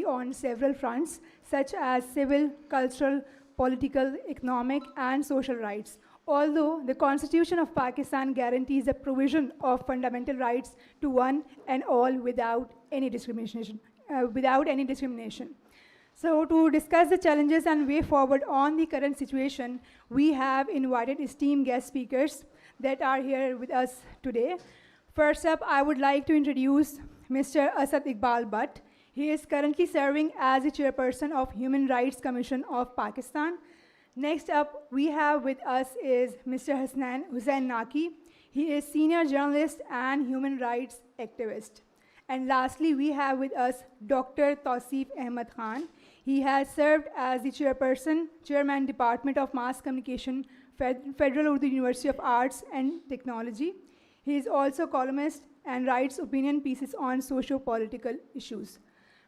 on several fronts, such as civil, cultural, political, economic, and social rights. Although the Constitution of Pakistan guarantees the provision of fundamental rights to one and all without any discrimination. So, to discuss the challenges and way forward on the current situation, we have invited esteemed guest speakers that are here with us today. First up, I would like to introduce Mr. Asad Iqbal Butt. He is currently serving as the chairperson of Human Rights Commission of Pakistan. Next up, we have with us is Mr. Hussain Naki. He is senior journalist and human rights activist. And lastly, we have with us Dr. Tausif Ahmed Khan. He has served as the chairman, Department of Mass Communication, Federal Urdu University of Arts and Technology. He is also columnist and writes opinion pieces on socio-political issues.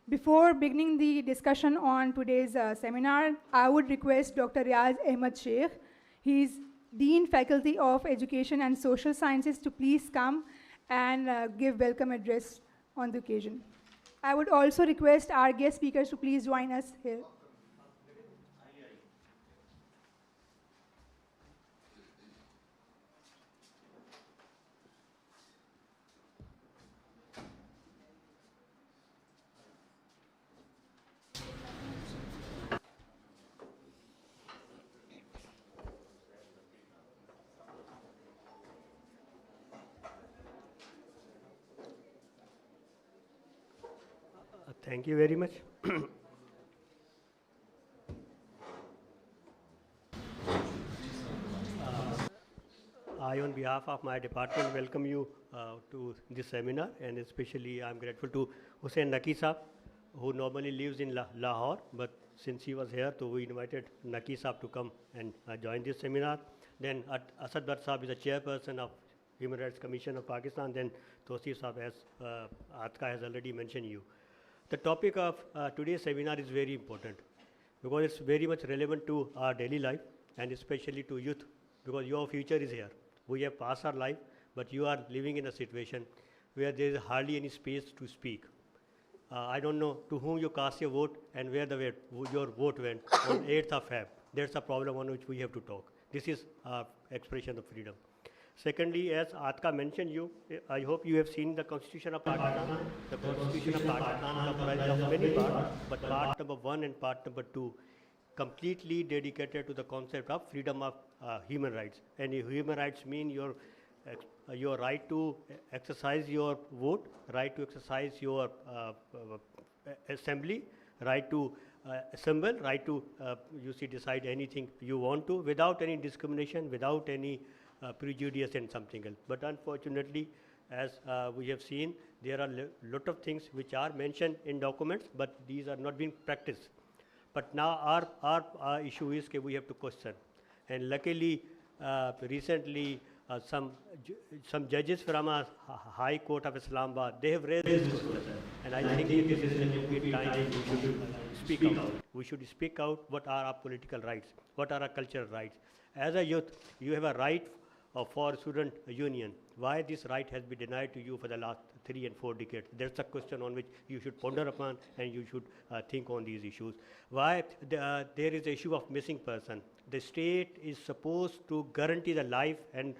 Before beginning the discussion on today's seminar, I would request Dr. Riaz Ahmed Sheikh. He is Dean Faculty of Education and Social Sciences to please come and give welcome address on the occasion. I would also request our guest speakers to please join us here. Thank you very much. I, on behalf of my department, welcome you to this seminar, and especially I'm grateful to Hussain Naki Saab, who normally lives in Lahore, but since he was here, so we invited Naki Saab to come and join this seminar. Then Asad Butt Saab is the chairperson of Human Rights Commission of Pakistan. Then Tausif Saab, as Atka has already mentioned you. The topic of today's seminar is very important because it's very much relevant to our daily life and especially to youth, because your future is here. We have passed our life, but you are living in a situation where there is hardly any space to speak. I don't know to whom you cast your vote and where your vote went on 8th of Feb. That's a problem on which we have to talk. This is expression of freedom. Secondly, as Atka mentioned you, I hope you have seen the Constitution of Pakistan. The Constitution of Pakistan comprises of many parts, but part number 1 and part number 2 completely dedicated to the concept of freedom of human rights. And human rights mean your right to exercise your vote, right to exercise your assembly, right to assemble, right to decide anything you want to without any discrimination, without any prejudice and something else. But unfortunately, as we have seen, there are lot of things which are mentioned in documents, but these are not being practiced. But now our issue is that we have to question. And luckily, recently, some judges from a High Court of Islamabad, they have raised this question. And I think this is a good time we should speak out. We should speak out what are our political rights, what are our cultural rights. As a youth, you have a right for student union. Why this right has been denied to you for the last 3 and 4 decades? That's a question on which you should ponder upon and you should think on these issues. Why there is the issue of missing person. The state is supposed to guarantee the life and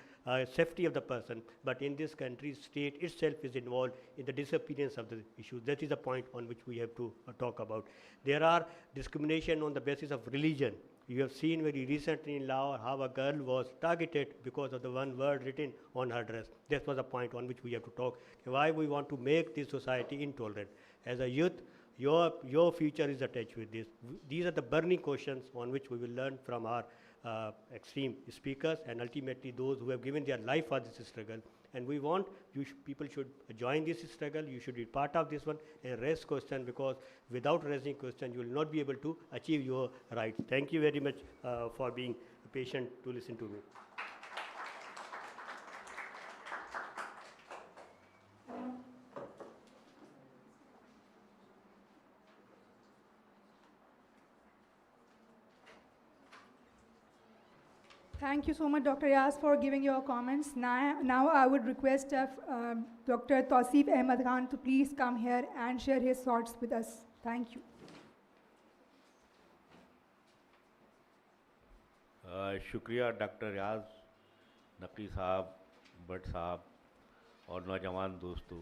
safety of the person, but in this country, state itself is involved in the disappearance of the issue. That is the point on which we have to talk about. There are discrimination on the basis of religion. You have seen very recently in Lahore how a girl was targeted because of the one word written on her dress. That was a point on which we have to talk. Why we want to make this society intolerant. As a youth, your future is attached with this. These are the burning questions on which we will learn from our extreme speakers and ultimately those who have given their life for this struggle. And we want people should join this struggle. You should be part of this one and raise question, because without raising question, you will not be able to achieve your rights. Thank you very much for being patient to listen to me. Thank you so much, Dr. Yas, for giving your comments. Now I would request Dr. Tausif Ahmed Khan to please come here and share his thoughts with us. Thank you. शुक्रिया doctor रियाज, नकी साहब, भट्ट साहब और नौजवान दोस्तों।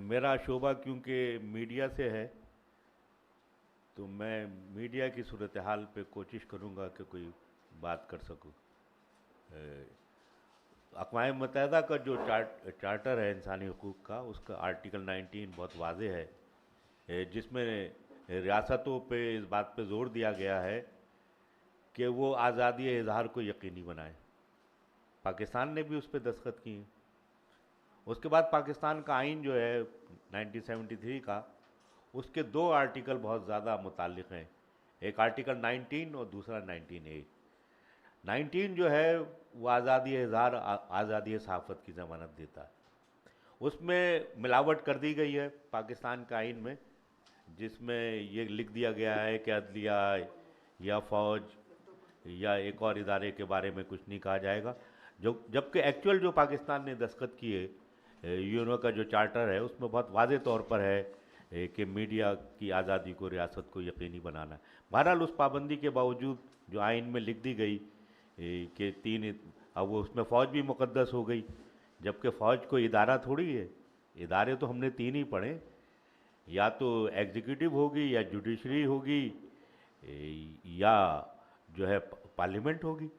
मेरा शोबा क्योंकि media से है तो मैं मीडिया की सूरत हाल पे कोशिश करूँगा कि कोई बात कर सकूँ। अक़वाम मुत्तहिदा का जो चार्टर है इंसानी हुकूक़ का, उसका आर्टिकल 19 बहुत वाज़ेह है, जिसमें रियासतों पे इस बात पे ज़ोर दिया गया है कि वो आज़ादी इज़हार को यकीनी बनाए। पाकिस्तान ने भी उस पर दस्तखत किए। उसके बाद पाकिस्तान का आइन जो है 1973 का, उसके 2 आर्टिकल बहुत ज़्यादा मुताल्लिक़ हैं, एक आर्टिकल 19 और दूसरा 19A। 19 जो है वो आज़ादी इज़हार, आज़ादी सहाफ़त की ज़मानत देता है। उसमें मिलावट कर दी गई है पाकिस्तान का आइन में, जिसमें ये लिख दिया गया है कि अदलिया या फ़ौज या एक और इदारे के बारे में कुछ नहीं कहा जाएगा, जो जबकि एक्चुअल जो पाकिस्तान ने दस्तखत किए यूएनओ का जो चार्टर है उसमें बहुत वाज़ेह तौर पर है कि मीडिया की आज़ादी को, रियासत को यकीनी बनाना है। बहरहाल उस पाबंदी के बावजूद जो आइन में लिख दी गई कि 3, अब वो उसमें फ़ौज भी मुक़द्दस हो गई, जबकि फ़ौज कोई इदारा थोड़ी है। इदारे तो हमने 3 ही पढ़े, या तो एग्जीक्यूटिव होगी, या जुडिशरी होगी, या जो है पार्लियामेंट होगी।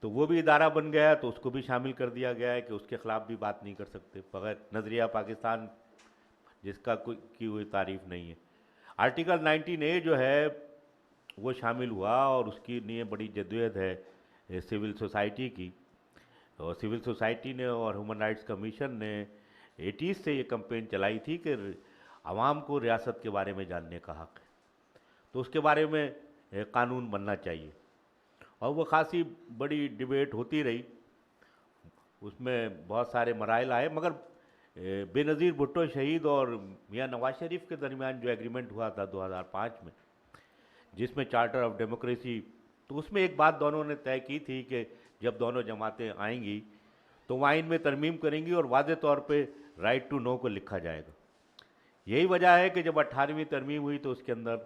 तो वो भी इदारा बन गया, तो उसको भी शामिल कर दिया गया है कि उसके ख़िलाफ़ भी बात नहीं कर सकते बगैर नज़रिया पाकिस्तान जिसका कोई तारीफ़ नहीं है। आर्टिकल 19A जो है वो शामिल हुआ और उसकी लिए बड़ी जद्दोजहद है सिविल सोसाइटी की, और सिविल सोसाइटी ने और ह्यूमन राइट्स कमीशन ने 80s से ये कैंपेन चलाई थी कि आवाम को रियासत के बारे में जानने का हक़ है, तो उसके बारे में कानून बनना चाहिए। और वो खासी बड़ी डिबेट होती रही, उसमें बहुत सारे मराइल आए, मगर बेनज़ीर भुट्टो शहीद और मियाँ नवाज शरीफ के दरमियान जो एग्रीमेंट हुआ था 2005 में, जिसमें चार्टर ऑफ डेमोक्रेसी, तो उसमें एक बात दोनों ने तय की थी कि जब दोनों जमातें आएंगी तो वो आइन में तरमीम करेंगी और वाज़ेह तौर पे राइट टू नो को लिखा जाएगा। यही वजह है कि जब 18वीं तरमीम हुई तो उसके अंदर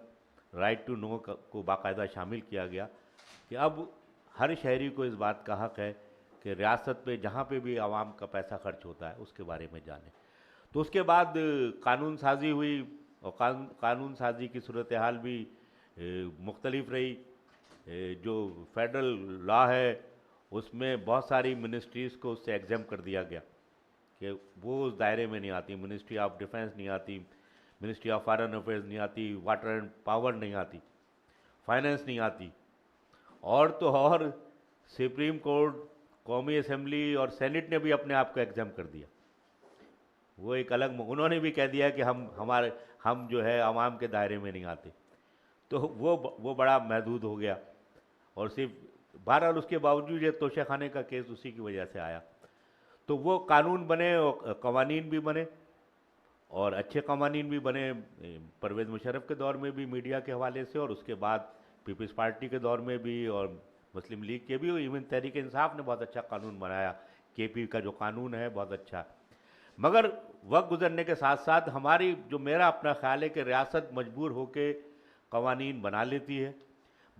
राइट टू नो को बाकायदा शामिल किया गया कि अब हर शहरी को इस बात का हक़ है कि रियासत पे जहाँ पे भी आवाम का पैसा खर्च होता है उसके बारे में जाने। तो उसके बाद कानून साजी हुई, और कानून साजी की सूरत हाल भी मुख्तलिफ रही। जो फेडरल लॉ है उसमें बहुत सारी मिनिस्ट्रीज़ को उससे एग्जाम कर दिया गया कि वो उस दायरे में नहीं आती। मिनिस्ट्री ऑफ डिफेंस नहीं आती, मिनिस्ट्री ऑफ फॉरेन अफेयर्स नहीं आती, वाटर एंड पावर नहीं आती, फाइनेंस नहीं आती, और तो और सुप्रीम कोर्ट, कौमी असम्बली और सेनेट ने भी अपने आप को एग्जाम कर दिया। वो एक अलग, उन्होंने भी कह दिया कि हम जो है आवाम के दायरे में नहीं आते। तो वो बड़ा महदूद हो गया, और सिर्फ बहरहाल उसके बावजूद ये तोशाखाने का केस उसी की वजह से आया। तो वो कानून बने और कवानीन भी बने, और अच्छे कवानीन भी बने परवेज़ मुशर्रफ के दौर में भी मीडिया के हवाले से, और उसके बाद पीपल्स पार्टी के दौर में भी, और मुस्लिम लीग के भी, इवन तहरीक इंसाफ ने बहुत अच्छा कानून बनाया। KP का जो कानून है बहुत अच्छा। मगर वक्त गुजरने के साथ साथ हमारी, जो मेरा अपना ख्याल है कि रियासत मजबूर होकर कवानीन बना लेती है,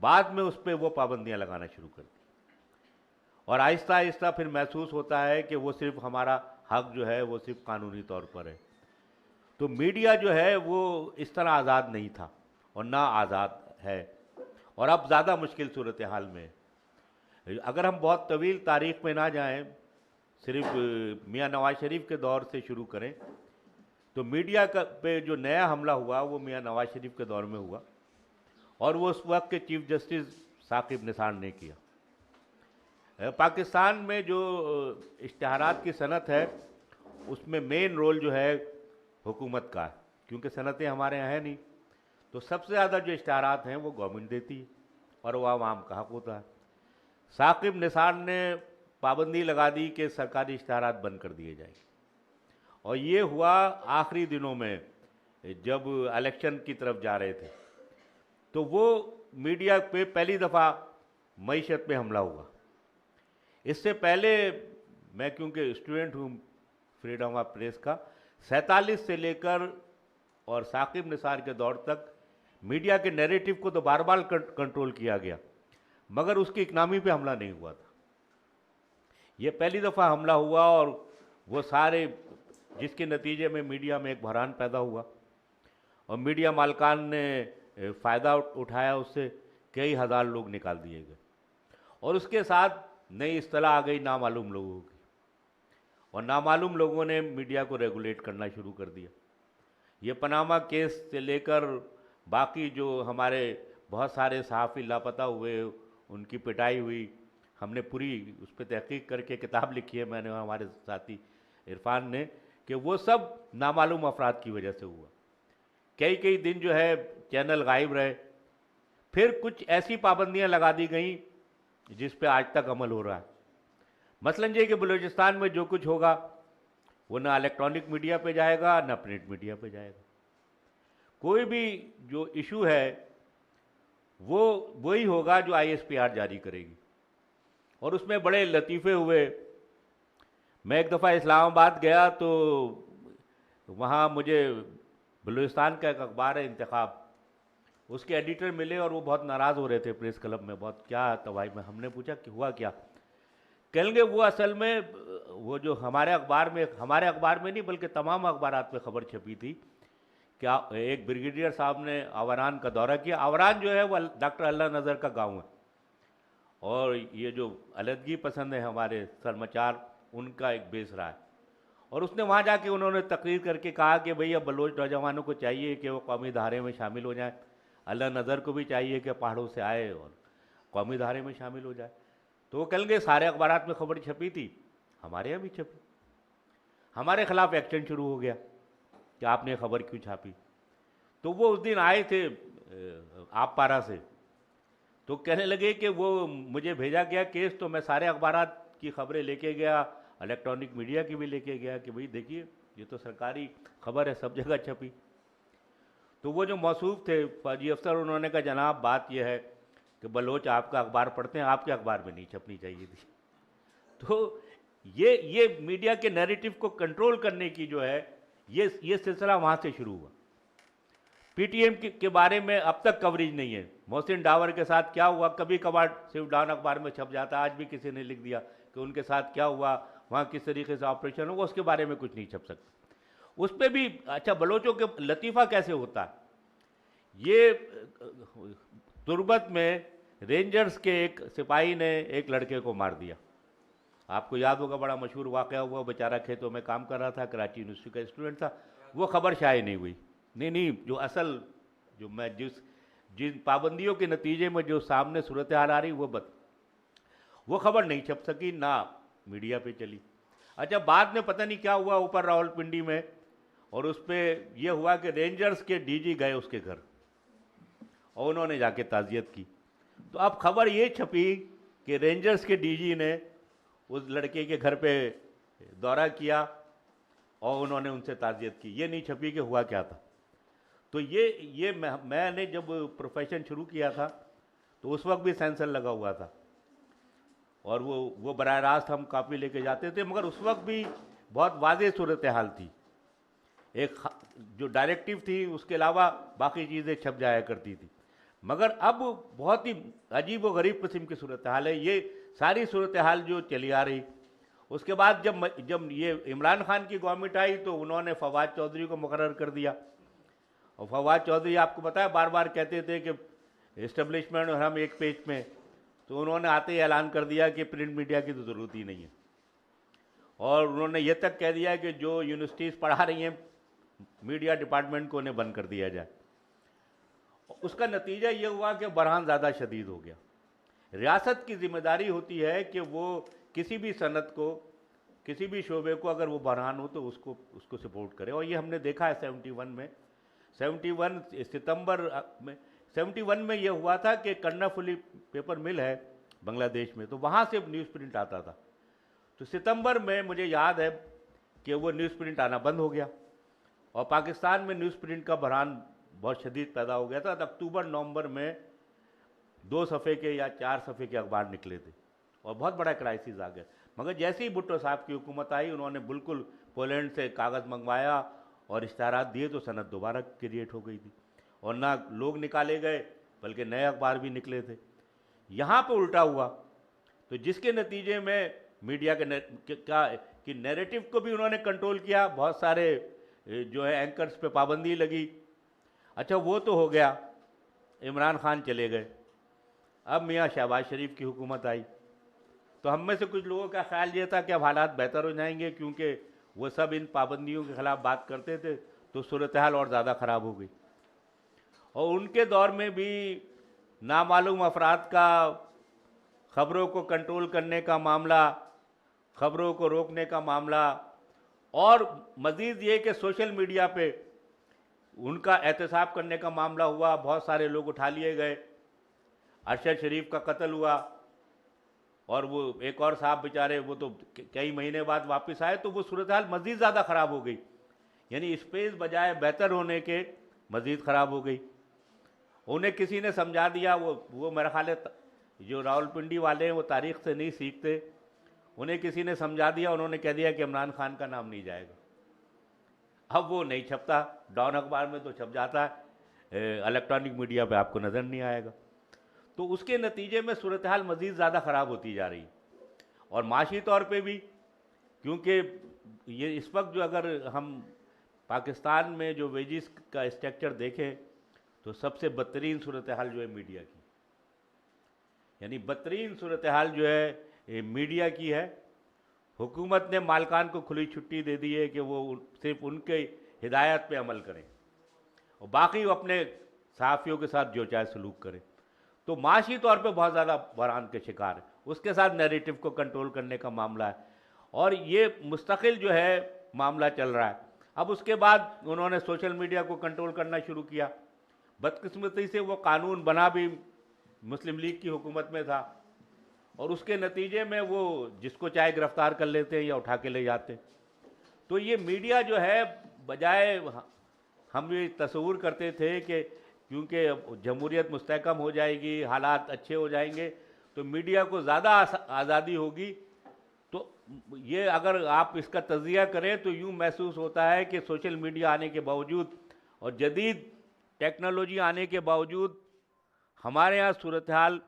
बाद में उस पर वो पाबंदियाँ लगाना शुरू करती, और आहिस्ता आहिस्ता फिर महसूस होता है कि वो सिर्फ हमारा हक़ जो है वो सिर्फ कानूनी तौर पर है। तो मीडिया जो है वो इस तरह आज़ाद नहीं था और ना आज़ाद है, और अब ज़्यादा मुश्किल सूरत हाल में है। अगर हम बहुत तवील तारीख़ में ना जाएं, सिर्फ मियाँ नवाज शरीफ के दौर से शुरू करें, तो मीडिया पे जो नया हमला हुआ वो मियाँ नवाज शरीफ के दौर में हुआ, और वो उस वक्त के चीफ जस्टिस साकिब निसार ने किया। पाकिस्तान में जो इश्तिहारात की सनत है उसमें मेन रोल जो है हुकूमत का है, क्योंकि सनतें हमारे यहाँ है नहीं, तो सबसे ज़्यादा जो इश्तिहारात हैं वो गवर्नमेंट देती है और वो आवाम का हक़ होता है। साकिब निसार ने पाबंदी लगा दी कि सरकारी इश्तिहारात बंद कर दिए जाएंगे, और ये हुआ आखिरी दिनों में जब इलेक्शन की तरफ जा रहे थे। तो वो मीडिया पे पहली दफ़ा मईशत पे हमला हुआ। इससे पहले मैं, क्योंकि स्टूडेंट हूँ फ्रीडम ऑफ प्रेस का, 47 से लेकर اور ثاقب نثار کے دور تک میڈیا کے نیریٹو کو تو بار بار کنٹرول کیا گیا، مگر اس کی اکنامی پہ حملہ نہیں ہوا تھا. یہ پہلی دفعہ حملہ ہوا، اور وہ سارے جس کے نتیجے میں میڈیا میں ایک بحران پیدا ہوا، اور میڈیا مالکان نے فائدہ اٹھایا، اس سے کئی ہزار لوگ نکال دیے گئے. اور اس کے ساتھ نئی اصطلاح آ گئی نامعلوم لوگوں کی، اور نامعلوم لوگوں نے میڈیا کو ریگولیٹ کرنا شروع کر دیا. یہ پاناما کیس سے لے کر باقی جو ہمارے بہت سارے صحافی لاپتہ ہوئے، ان کی پٹائی ہوئی، ہم نے پوری اس پہ تحقیق کر کے کتاب لکھی ہے، میں نے اور ہمارے ساتھی عرفان نے، کہ وہ سب نامعلوم افراد کی وجہ سے ہوا. کئی دن جو ہے چینل غائب رہے. پھر کچھ ایسی پابندیاں لگا دی گئیں جس پہ آج تک عمل ہو رہا ہے. مثلاً یہ کہ بلوچستان میں جو کچھ ہوگا وہ نہ الیکٹرانک میڈیا پہ جائے گا نہ پرنٹ میڈیا پہ جائے گا. کوئی بھی جو ایشو ہے وہ وہی ہوگا جو ISPR جاری کرے گی. اور اس میں بڑے لطیفے ہوئے. میں ایک دفعہ اسلام آباد گیا تو وہاں مجھے بلوچستان کا ایک اخبار ہے انتخاب، اس کے ایڈیٹر ملے اور وہ بہت ناراض ہو رہے تھے پریس کلب میں. بہت کیا توائی میں ہم نے پوچھا کہ ہوا کیا؟ کہیں گے وہ اصل میں وہ جو ہمارے اخبار میں نہیں بلکہ تمام اخبارات میں خبر چھپی تھی کہ ایک بریگیڈیئر صاحب نے آوران کا دورہ کیا. آوران جو ہے وہ ڈاکٹر اللہ نظر کا گاؤں ہے، اور یہ جو علیحدگی پسند ہے ہمارے سرمچار، ان کا ایک بیس رہا ہے. اور اس نے وہاں جا کے انہوں نے تقریر کر کے کہا کہ بھئی اب بلوچ نوجوانوں کو چاہیے کہ وہ قومی دھارے میں شامل ہو جائیں، اللہ نظر کو بھی چاہیے کہ پہاڑوں سے آئے اور قومی دھارے میں شامل ہو جائے. تو وہ کل گئے، سارے اخبارات میں خبر چھپی تھی، ہمارے یہاں بھی چھپی. ہمارے خلاف ایکشن شروع ہو گیا کہ آپ نے خبر کیوں چھاپی. تو وہ اس دن آئے تھے آپ پارا سے، تو کہنے لگے کہ وہ مجھے بھیجا گیا کیس، تو میں سارے اخبارات کی خبریں لے کے گیا، الیکٹرانک میڈیا کی بھی لے کے گیا کہ بھئی دیکھیے یہ تو سرکاری خبر ہے، سب جگہ چھپی. تو وہ جو موصوف تھے فوجی افسر، انہوں نے کہا جناب بات یہ ہے کہ بلوچ آپ کا اخبار پڑھتے ہیں، آپ کے اخبار میں نہیں چھپنی چاہیے تھی. تو یہ میڈیا کے نیریٹو کو کنٹرول کرنے کی جو ہے یہ سلسلہ وہاں سے شروع ہوا. پی ٹی ایم کے بارے میں اب تک کوریج نہیں ہے. محسن ڈاور کے ساتھ کیا ہوا کبھی کبھار صرف ڈان اخبار میں چھپ جاتا. آج بھی کسی نے لکھ دیا کہ ان کے ساتھ کیا ہوا، وہاں کس طریقے سے آپریشن ہوا، اس کے بارے میں کچھ نہیں چھپ سکتا. اس پہ بھی اچھا بلوچوں کے لطیفہ کیسے ہوتا ہے. یہ تربت میں رینجرز کے ایک سپاہی نے ایک لڑکے کو مار دیا. آپ کو یاد ہوگا بڑا مشہور واقعہ ہوا، بیچارہ کھیتوں میں کام کر رہا تھا، کراچی یونیورسٹی کا اسٹوڈنٹ تھا. وہ خبر شائع نہیں ہوئی. نہیں جو اصل جو میں جن پابندیوں کے نتیجے میں جو سامنے صورتحال آ رہی وہ خبر نہیں چھپ سکی، نہ میڈیا پہ چلی. اچھا بعد میں پتہ نہیں کیا ہوا اوپر راولپنڈی میں، اور اس پہ یہ ہوا کہ رینجرز کے DG گئے اس کے گھر اور انہوں نے جا کے تعزیت کی. تو اب خبر یہ چھپی کہ رینجرز کے DG نے اس لڑکے کے گھر پہ دورہ کیا اور انہوں نے ان سے تعزیت کی. یہ نہیں چھپی کہ ہوا کیا تھا. تو یہ میں نے جب پروفیشن شروع کیا تھا تو اس وقت بھی سینسر لگا ہوا تھا، اور وہ براہ راست ہم کاپی لے کے جاتے تھے، مگر اس وقت بھی بہت واضح صورتحال تھی. ایک جو ڈائریکٹیو تھی اس کے علاوہ باقی چیزیں چھپ جایا کرتی تھی. مگر اب بہت ہی عجیب و غریب قسم کی صورتحال ہے. یہ ساری صورتحال جو چلی آ رہی، اس کے بعد جب یہ عمران خان کی گورنمنٹ آئی تو انہوں نے فواد چودھری کو مقرر کر دیا. اور فواد چودھری آپ کو پتہ ہے بار بار کہتے تھے کہ اسٹیبلشمنٹ اور ہم ایک پیج میں، تو انہوں نے آتے ہی اعلان کر دیا کہ پرنٹ میڈیا کی تو ضرورت ہی نہیں ہے. اور انہوں نے یہ تک کہہ دیا کہ جو یونیورسٹیز پڑھا رہی ہیں میڈیا ڈپارٹمنٹ کو انہیں بند کر دیا جائے. اس کا نتیجہ یہ ہوا کہ بحران زیادہ شدید ہو گیا. ریاست کی ذمہ داری ہوتی ہے کہ وہ کسی بھی صنعت کو، کسی بھی شعبے کو اگر وہ بحران ہو تو اس کو سپورٹ کرے. اور یہ ہم نے دیکھا ہے 71 ستمبر میں 71 میں یہ ہوا تھا کہ کرنافلی پیپر مل ہے بنگلہ دیش میں، تو وہاں سے نیوز پرنٹ آتا تھا. تو ستمبر میں مجھے یاد ہے کہ وہ نیوز پرنٹ آنا بند ہو گیا، اور پاکستان میں نیوز پرنٹ کا بحران بہت شدید پیدا ہو گیا تھا. اکتوبر نومبر میں 2 صفحے کے یا 4 صفحے کے اخبار نکلے تھے اور بہت بڑا کرائسس آ گیا. مگر جیسے ہی بھٹو صاحب کی حکومت آئی، انہوں نے بالکل پولینڈ سے کاغذ منگوایا اور اشتہارات دیے تو صنعت دوبارہ کریٹ ہو گئی تھی، اور نہ لوگ نکالے گئے بلکہ نئے اخبار بھی نکلے تھے. یہاں پہ الٹا ہوا، تو جس کے نتیجے میں میڈیا کے نیریٹو کو بھی انہوں نے کنٹرول کیا. بہت سارے جو ہے اینکرز پہ پابندی لگی. اچھا وہ تو ہو گیا، عمران خان چلے گئے، اب میاں شہباز شریف کی حکومت آئی. تو ہم میں سے کچھ لوگوں کا خیال یہ تھا کہ اب حالات بہتر ہو جائیں گے، کیونکہ وہ سب ان پابندیوں کے خلاف بات کرتے تھے، تو صورتحال اور زیادہ خراب ہو گئی. اور ان کے دور میں بھی نامعلوم افراد کا خبروں کو کنٹرول کرنے کا معاملہ، خبروں کو روکنے کا معاملہ، اور مزید یہ کہ سوشل میڈیا پہ ان کا احتساب کرنے کا معاملہ ہوا. بہت سارے لوگ اٹھا لیے گئے. ارشد شریف کا قتل ہوا، اور وہ ایک اور صاحب بیچارے وہ تو کئی مہینے بعد واپس آئے، تو وہ صورتحال مزید زیادہ خراب ہو گئی. یعنی اسپیس بجائے بہتر ہونے کے مزید خراب ہو گئی. انہیں کسی نے سمجھا دیا، وہ میرا خیال ہے جو راولپنڈی والے ہیں وہ تاریخ سے نہیں سیکھتے، انہیں کسی نے سمجھا دیا، انہوں نے کہہ دیا کہ عمران خان کا نام نہیں جائے گا. اب وہ نہیں چھپتا، ڈان اخبار میں تو چھپ جاتا ہے، الیکٹرانک میڈیا پہ آپ کو نظر نہیں آئے گا. تو اس کے نتیجے میں صورتحال مزید زیادہ خراب ہوتی جا رہی. اور معاشی طور پہ بھی، کیونکہ یہ اس وقت جو اگر ہم پاکستان میں جو ویجز کا اسٹرکچر دیکھیں تو سب سے بدترین صورتحال جو ہے میڈیا کی، یعنی بدترین صورتحال جو ہے میڈیا کی ہے. حکومت نے مالکان کو کھلی چھٹی دے دی ہے کہ وہ صرف ان کے ہدایت پہ عمل کریں، اور باقی وہ اپنے صحافیوں کے ساتھ جو چاہے سلوک کریں. تو معاشی طور پہ بہت زیادہ بحران کے شکار ہے. اس کے ساتھ نیریٹو کو کنٹرول کرنے کا معاملہ ہے، اور یہ مستقل جو ہے معاملہ چل رہا ہے. اب اس کے بعد انہوں نے سوشل میڈیا کو کنٹرول کرنا شروع کیا. بدقسمتی سے وہ قانون بنا بھی مسلم لیگ کی حکومت میں تھا، اور اس کے نتیجے میں وہ جس کو چاہے گرفتار کر لیتے ہیں یا اٹھا کے لے جاتے ہیں. تو یہ میڈیا جو ہے، بجائے ہم یہ تصور کرتے تھے کہ کیونکہ جمہوریت مستحکم ہو جائے گی، حالات اچھے ہو جائیں گے تو میڈیا کو زیادہ آزادی ہوگی، تو یہ اگر آپ اس کا تجزیہ کریں تو یوں محسوس ہوتا ہے کہ سوشل میڈیا آنے کے باوجود اور جدید ٹیکنالوجی آنے کے باوجود ہمارے ہاں صورتحال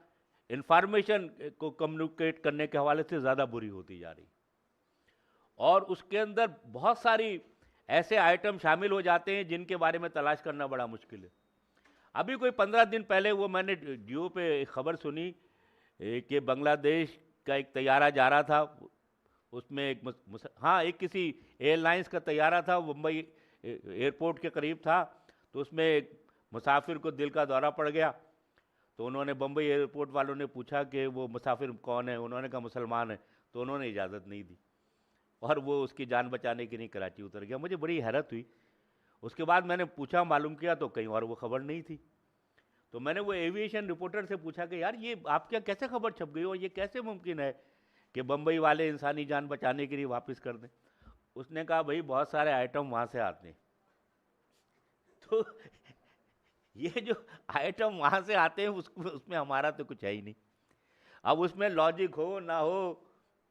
انفارمیشن کو کمیونیکیٹ کرنے کے حوالے سے زیادہ بری ہوتی جا رہی. اور اس کے اندر بہت ساری ایسے آئٹم شامل ہو جاتے ہیں جن کے بارے میں تلاش کرنا بڑا مشکل ہے. ابھی کوئی 15 دن پہلے وہ میں نے جیو پہ ایک خبر سنی کہ بنگلہ دیش کا ایک طیارہ جا رہا تھا، اس میں ایک کسی ایئر لائنس کا طیارہ تھا، ممبئی ایئرپورٹ کے قریب تھا، تو اس میں ایک مسافر کو دل کا دورہ پڑ گیا. تو انہوں نے بمبئی ایئرپورٹ والوں نے پوچھا کہ وہ مسافر کون ہے، انہوں نے کہا مسلمان ہے، تو انہوں نے اجازت نہیں دی، اور وہ اس کی جان بچانے کے لیے کراچی اتر گیا. مجھے بڑی حیرت ہوئی. اس کے بعد میں نے پوچھا، معلوم کیا تو کہیں اور وہ خبر نہیں تھی. تو میں نے وہ ایویشن رپورٹر سے پوچھا کہ یار یہ آپ کیا کیسے خبر چھپ گئی اور یہ کیسے ممکن ہے کہ بمبئی والے انسانی جان بچانے کے لیے واپس کر دیں. اس نے کہا بھائی بہت سارے آئٹم وہاں سے آتے ہیں. تو یہ جو آئٹم وہاں سے آتے ہیں اس میں ہمارا تو کچھ ہے ہی نہیں. اب اس میں لاجک ہو نہ ہو،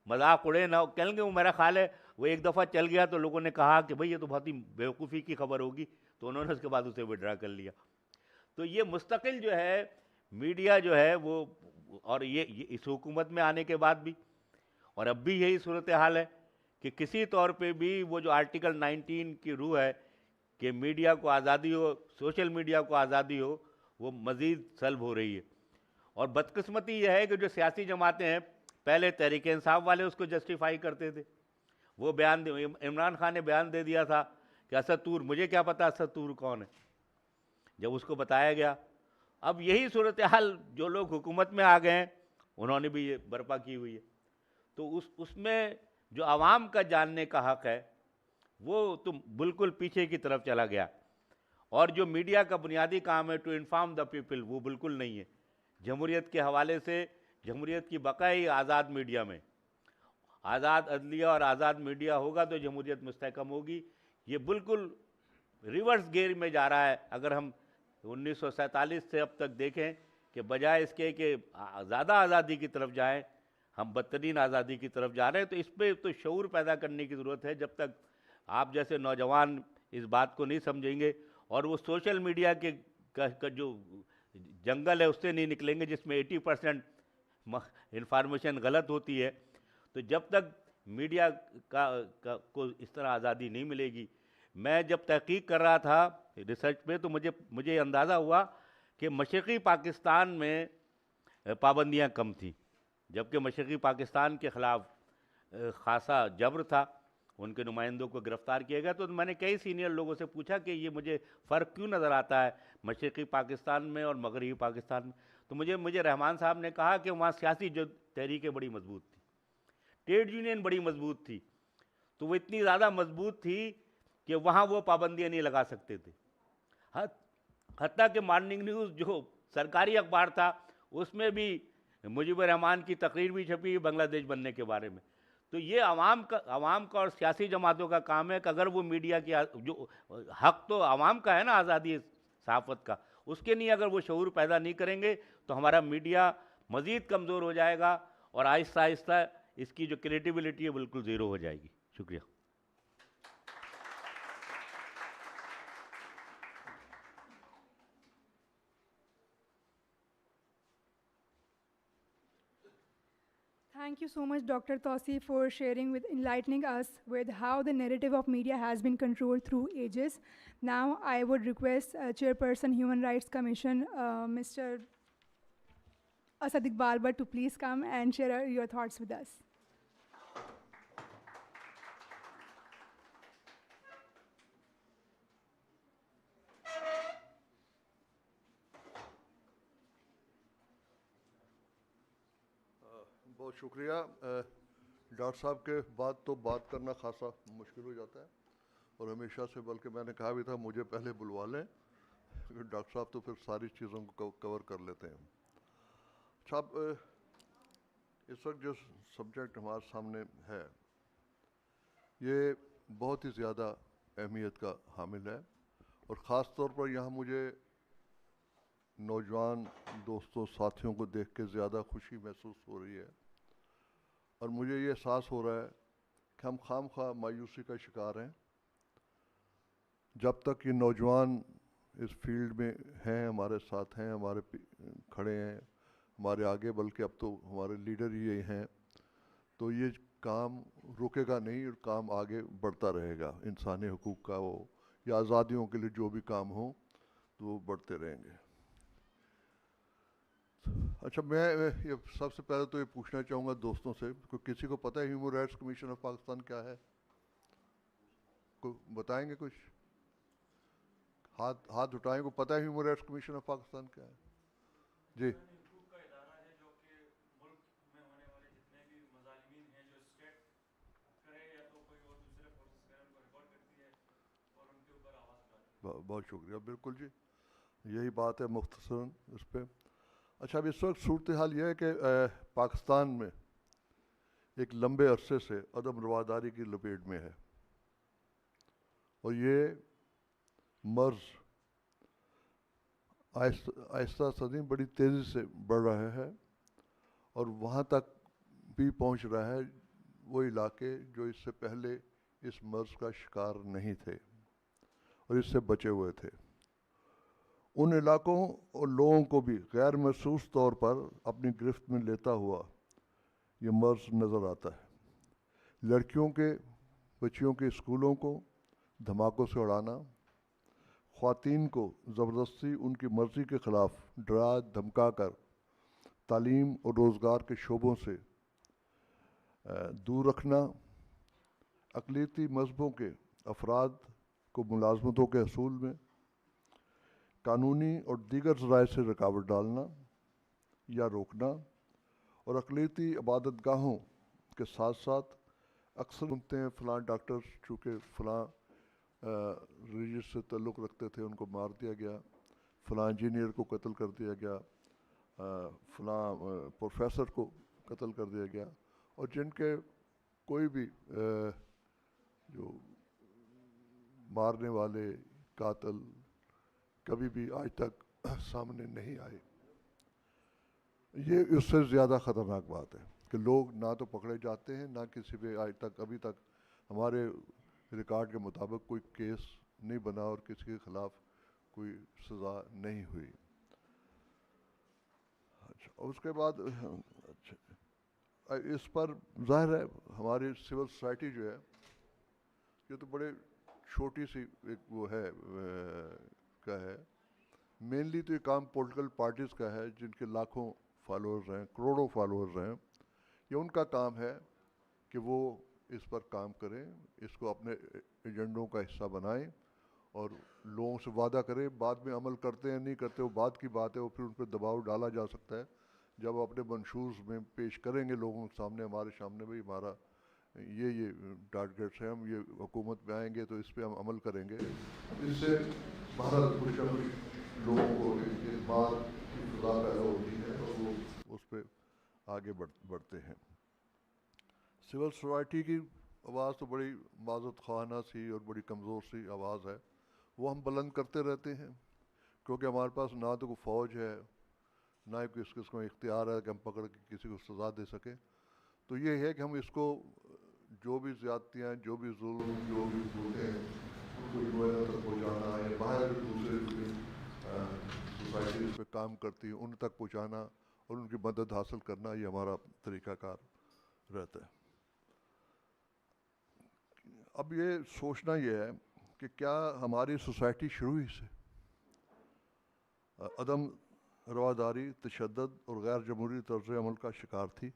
مذاق اڑے نہ ہو، کہیں گے وہ میرا خیال ہے وہ ایک دفعہ چل گیا تو لوگوں نے کہا کہ بھئی یہ تو بہت ہی بیوقوفی کی خبر ہوگی، تو انہوں نے اس کے بعد اسے وڈرا کر لیا. تو یہ مستقل جو ہے میڈیا جو ہے وہ، اور یہ اس حکومت میں آنے کے بعد بھی، اور اب بھی یہی صورتحال ہے کہ کسی طور پہ بھی وہ جو آرٹیکل 19 کی روح ہے کہ میڈیا کو آزادی ہو، سوشل میڈیا کو آزادی ہو، وہ مزید سلب ہو رہی ہے. اور بدقسمتی یہ ہے کہ جو سیاسی جماعتیں ہیں، پہلے تحریک انصاف والے اس کو جسٹیفائی کرتے تھے. وہ بیان عمران خان نے بیان دے دیا تھا کہ اسد طور، مجھے کیا پتا اسد طور کون ہے، جب اس کو بتایا گیا. اب یہی صورتحال جو لوگ حکومت میں آ گئے ہیں انہوں نے بھی یہ برپا کی ہوئی ہے. تو اس میں جو عوام کا جاننے کا حق ہے وہ تو بالکل پیچھے کی طرف چلا گیا. اور جو میڈیا کا بنیادی کام ہے ٹو انفارم دا پیپل، وہ بالکل نہیں ہے. جمہوریت کے حوالے سے، جمہوریت کی بقائی آزاد میڈیا میں، آزاد عدلیہ اور آزاد میڈیا ہوگا تو جمہوریت مستحکم ہوگی. یہ بالکل ریورس گیئر میں جا رہا ہے. اگر ہم 1947 سے اب تک دیکھیں کہ بجائے اس کے کہ زیادہ آزادی کی طرف جائیں، ہم بدترین آزادی کی طرف جا رہے ہیں. تو اس پہ تو شعور پیدا کرنے کی ضرورت ہے. جب تک آپ جیسے نوجوان اس بات کو نہیں سمجھیں گے اور وہ سوشل میڈیا کے کا جو جنگل ہے اس سے نہیں نکلیں گے جس میں 80% انفارمیشن غلط ہوتی ہے. تو جب تک میڈیا کو اس طرح آزادی نہیں ملے گی. میں جب تحقیق کر رہا تھا ریسرچ پہ تو مجھے اندازہ ہوا کہ مشرقی پاکستان میں پابندیاں کم تھیں جبکہ مشرقی پاکستان کے خلاف خاصا جبر تھا. ان کے نمائندوں کو گرفتار کیا گیا. تو میں نے کئی سینئر لوگوں سے پوچھا کہ یہ مجھے فرق کیوں نظر آتا ہے مشرقی پاکستان میں اور مغربی پاکستان میں. تو مجھے رحمان صاحب نے کہا کہ وہاں سیاسی جو تحریکیں بڑی مضبوط تھیں, ٹریڈ یونین بڑی مضبوط تھی. تو وہ اتنی زیادہ مضبوط تھی کہ وہاں وہ پابندیاں نہیں لگا سکتے تھے. حتیٰ کہ مارننگ نیوز جو سرکاری اخبار تھا اس میں بھی مجیب الرحمان کی تقریر بھی چھپی بنگلہ دیش بننے کے بارے میں. تو یہ عوام کا اور سیاسی جماعتوں کا کام ہے کہ اگر وہ میڈیا کی جو حق تو عوام کا ہے نا آزادی صحافت کا, اس کے نہیں اگر وہ شعور پیدا نہیں کریں گے تو ہمارا میڈیا مزید کمزور ہو جائے گا اور آہستہ آہستہ اس کی جو کریڈیبلٹی ہے بالکل زیرو ہو جائے گی. شکریہ. Thank you so much, Dr. Tausi, for enlightening us with how the narrative of media has been controlled through ages. Now, I would request Chairperson Human Rights Commission, Mr. Asad Iqbal, to please come and share your thoughts with us. بہت شکریہ. Doctor صاحب کے بعد تو بات کرنا خاصا مشکل ہو جاتا ہے اور ہمیشہ سے, بلکہ میں نے کہا بھی تھا مجھے پہلے بلوا لیں کیونکہ ڈاکٹر صاحب تو پھر ساری چیزوں کو کور کر لیتے ہیں. اچھا, اب اس وقت جو سبجیکٹ ہمارے سامنے ہے یہ بہت ہی زیادہ اہمیت کا حامل ہے اور خاص طور پر یہاں مجھے نوجوان دوستوں ساتھیوں کو دیکھ کے زیادہ خوشی محسوس ہو رہی ہے اور مجھے یہ احساس ہو رہا ہے کہ ہم خام خواہ مایوسی کا شکار ہیں. جب تک یہ نوجوان اس فیلڈ میں ہیں, ہمارے ساتھ ہیں, ہمارے کھڑے ہیں ہمارے آگے, بلکہ اب تو ہمارے لیڈر ہی یہ ہیں, تو یہ کام رکے گا نہیں اور کام آگے بڑھتا رہے گا. انسانی حقوق کا ہو یا آزادیوں کے لیے جو بھی کام ہو تو وہ بڑھتے رہیں گے. اچھا, میں یہ سب سے پہلے تو یہ پوچھنا چاہوں گا دوستوں سے, کسی کو پتہ ہے human rights commission of Pakistan کیا ہے؟ کوئی بتائیں گے کچھ؟ ہاتھ اٹھائیں کو پتہ ہے human rights commission of Pakistan کیا ہے؟ جی. بہت شکریہ. بالکل جی, یہی بات ہے مختصراً اس پہ. اچھا, اب اس وقت صورتحال یہ ہے کہ پاکستان میں ایک لمبے عرصے سے عدم رواداری کی لپیٹ میں ہے اور یہ مرض آہستہ آہستہ بڑی تیزی سے بڑھ رہا ہے اور وہاں تک بھی پہنچ رہا ہے وہ علاقے جو اس سے پہلے اس مرض کا شکار نہیں تھے اور اس سے بچے ہوئے تھے. ان علاقوں اور لوگوں کو بھی غیر محسوس طور پر اپنی گرفت میں لیتا ہوا یہ مرض نظر آتا ہے. لڑکیوں کے بچیوں کے اسکولوں کو دھماکوں سے اڑانا, خواتین کو زبردستی ان کی مرضی کے خلاف ڈرا دھمکا کر تعلیم اور روزگار کے شعبوں سے دور رکھنا, اقلیتی مذہبوں کے افراد کو ملازمتوں کے حصول میں قانونی اور دیگر ذرائع سے رکاوٹ ڈالنا یا روکنا, اور اقلیتی عبادت گاہوں کے ساتھ ساتھ اکثر سنتے ہیں فلاں ڈاکٹر چونکہ فلاں ریلیجس سے تعلق رکھتے تھے ان کو مار دیا گیا, فلاں انجینئر کو قتل کر دیا گیا, فلاں پروفیسر کو قتل کر دیا گیا, اور جن کے کوئی بھی جو مارنے والے قاتل کبھی بھی آج تک سامنے نہیں آئے. یہ اس سے زیادہ خطرناک بات ہے کہ لوگ نہ تو پکڑے جاتے ہیں, نہ کسی پہ آج تک ابھی تک ہمارے ریکارڈ کے مطابق کوئی کیس نہیں بنا اور کسی کے خلاف کوئی سزا نہیں ہوئی. اچھا اس کے بعد اچھا اس پر ظاہر ہے ہماری سول سوسائٹی جو ہے یہ تو بڑے چھوٹی سی ایک وہ ہے کا ہے. مینلی تو یہ کام پولیٹیکل پارٹیز کا ہے جن کے لاکھوں فالوورز ہیں, کروڑوں فالوورز ہیں. یہ ان کا کام ہے کہ وہ اس پر کام کریں, اس کو اپنے ایجنڈوں کا حصہ بنائیں اور لوگوں سے وعدہ کریں. بعد میں عمل کرتے ہیں نہیں کرتے وہ بعد کی بات ہے, وہ پھر ان پہ دباؤ ڈالا جا سکتا ہے جب اپنے منشورز میں پیش کریں گے لوگوں کے سامنے, ہمارے سامنے بھائی ہمارا یہ ٹارگیٹس ہیں, ہم یہ حکومت میں آئیں گے تو اس پہ ہم عمل کریں گے. اس سے بھارت کچھ نہ کچھ لوگوں کو اس بات کی فضا پیدا ہوتی ہے اور وہ اس پہ آگے بڑھتے ہیں. سول سوسائٹی کی آواز تو بڑی معذرت خواہانہ سی اور بڑی کمزور سی آواز ہے, وہ ہم بلند کرتے رہتے ہیں کیونکہ ہمارے پاس نہ تو کوئی فوج ہے نہ ہی کوئی اس قسم کا اختیار ہے کہ ہم پکڑ کے کسی کو سزا دے سکیں. تو یہ ہے کہ ہم اس کو جو بھی زیادتیاں, جو بھی ظلم, جو بھی ہوتے ہیں ان کو یو تک پہنچانا یا باہر دوسرے سوسائٹیز پہ کام کرتی ہیں ان تک پہنچانا اور ان کی مدد حاصل کرنا, یہ ہمارا طریقہ کار رہتا ہے. اب یہ سوچنا یہ ہے کہ کیا ہماری سوسائٹی شروع ہی سے عدم رواداری, تشدد اور غیر جمہوری طرز عمل کا شکار تھی؟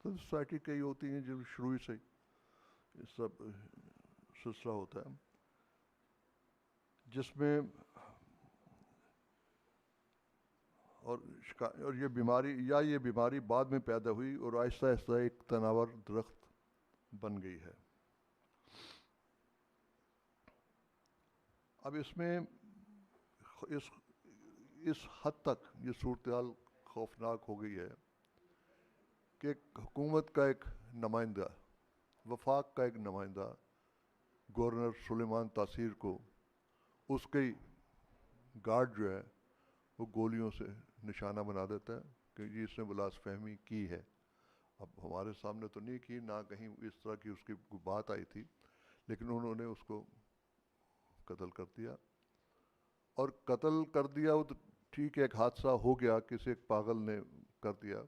تو سوسائٹی کئی ہوتی ہیں جو شروع ہی سے یہ سب سلسلہ ہوتا ہے جس میں اور یہ بیماری بعد میں پیدا ہوئی اور آہستہ آہستہ ایک تناور درخت بن گئی ہے. اب اس میں اس حد تک یہ صورتحال خوفناک ہو گئی ہے کہ حکومت کا ایک نمائندہ, وفاق کا ایک نمائندہ گورنر سلیمان تاثیر کو اس کی گارڈ جو ہے وہ گولیوں سے نشانہ بنا دیتا ہے کہ جی اس نے بلاس فہمی کی ہے. اب ہمارے سامنے تو نہیں کی, نہ کہیں اس طرح کی اس کی کوئی بات آئی تھی, لیکن انہوں نے اس کو قتل کر دیا. اور قتل کر دیا وہ تو ٹھیک ہے, ایک حادثہ ہو گیا, کسی ایک پاگل نے کر دیا,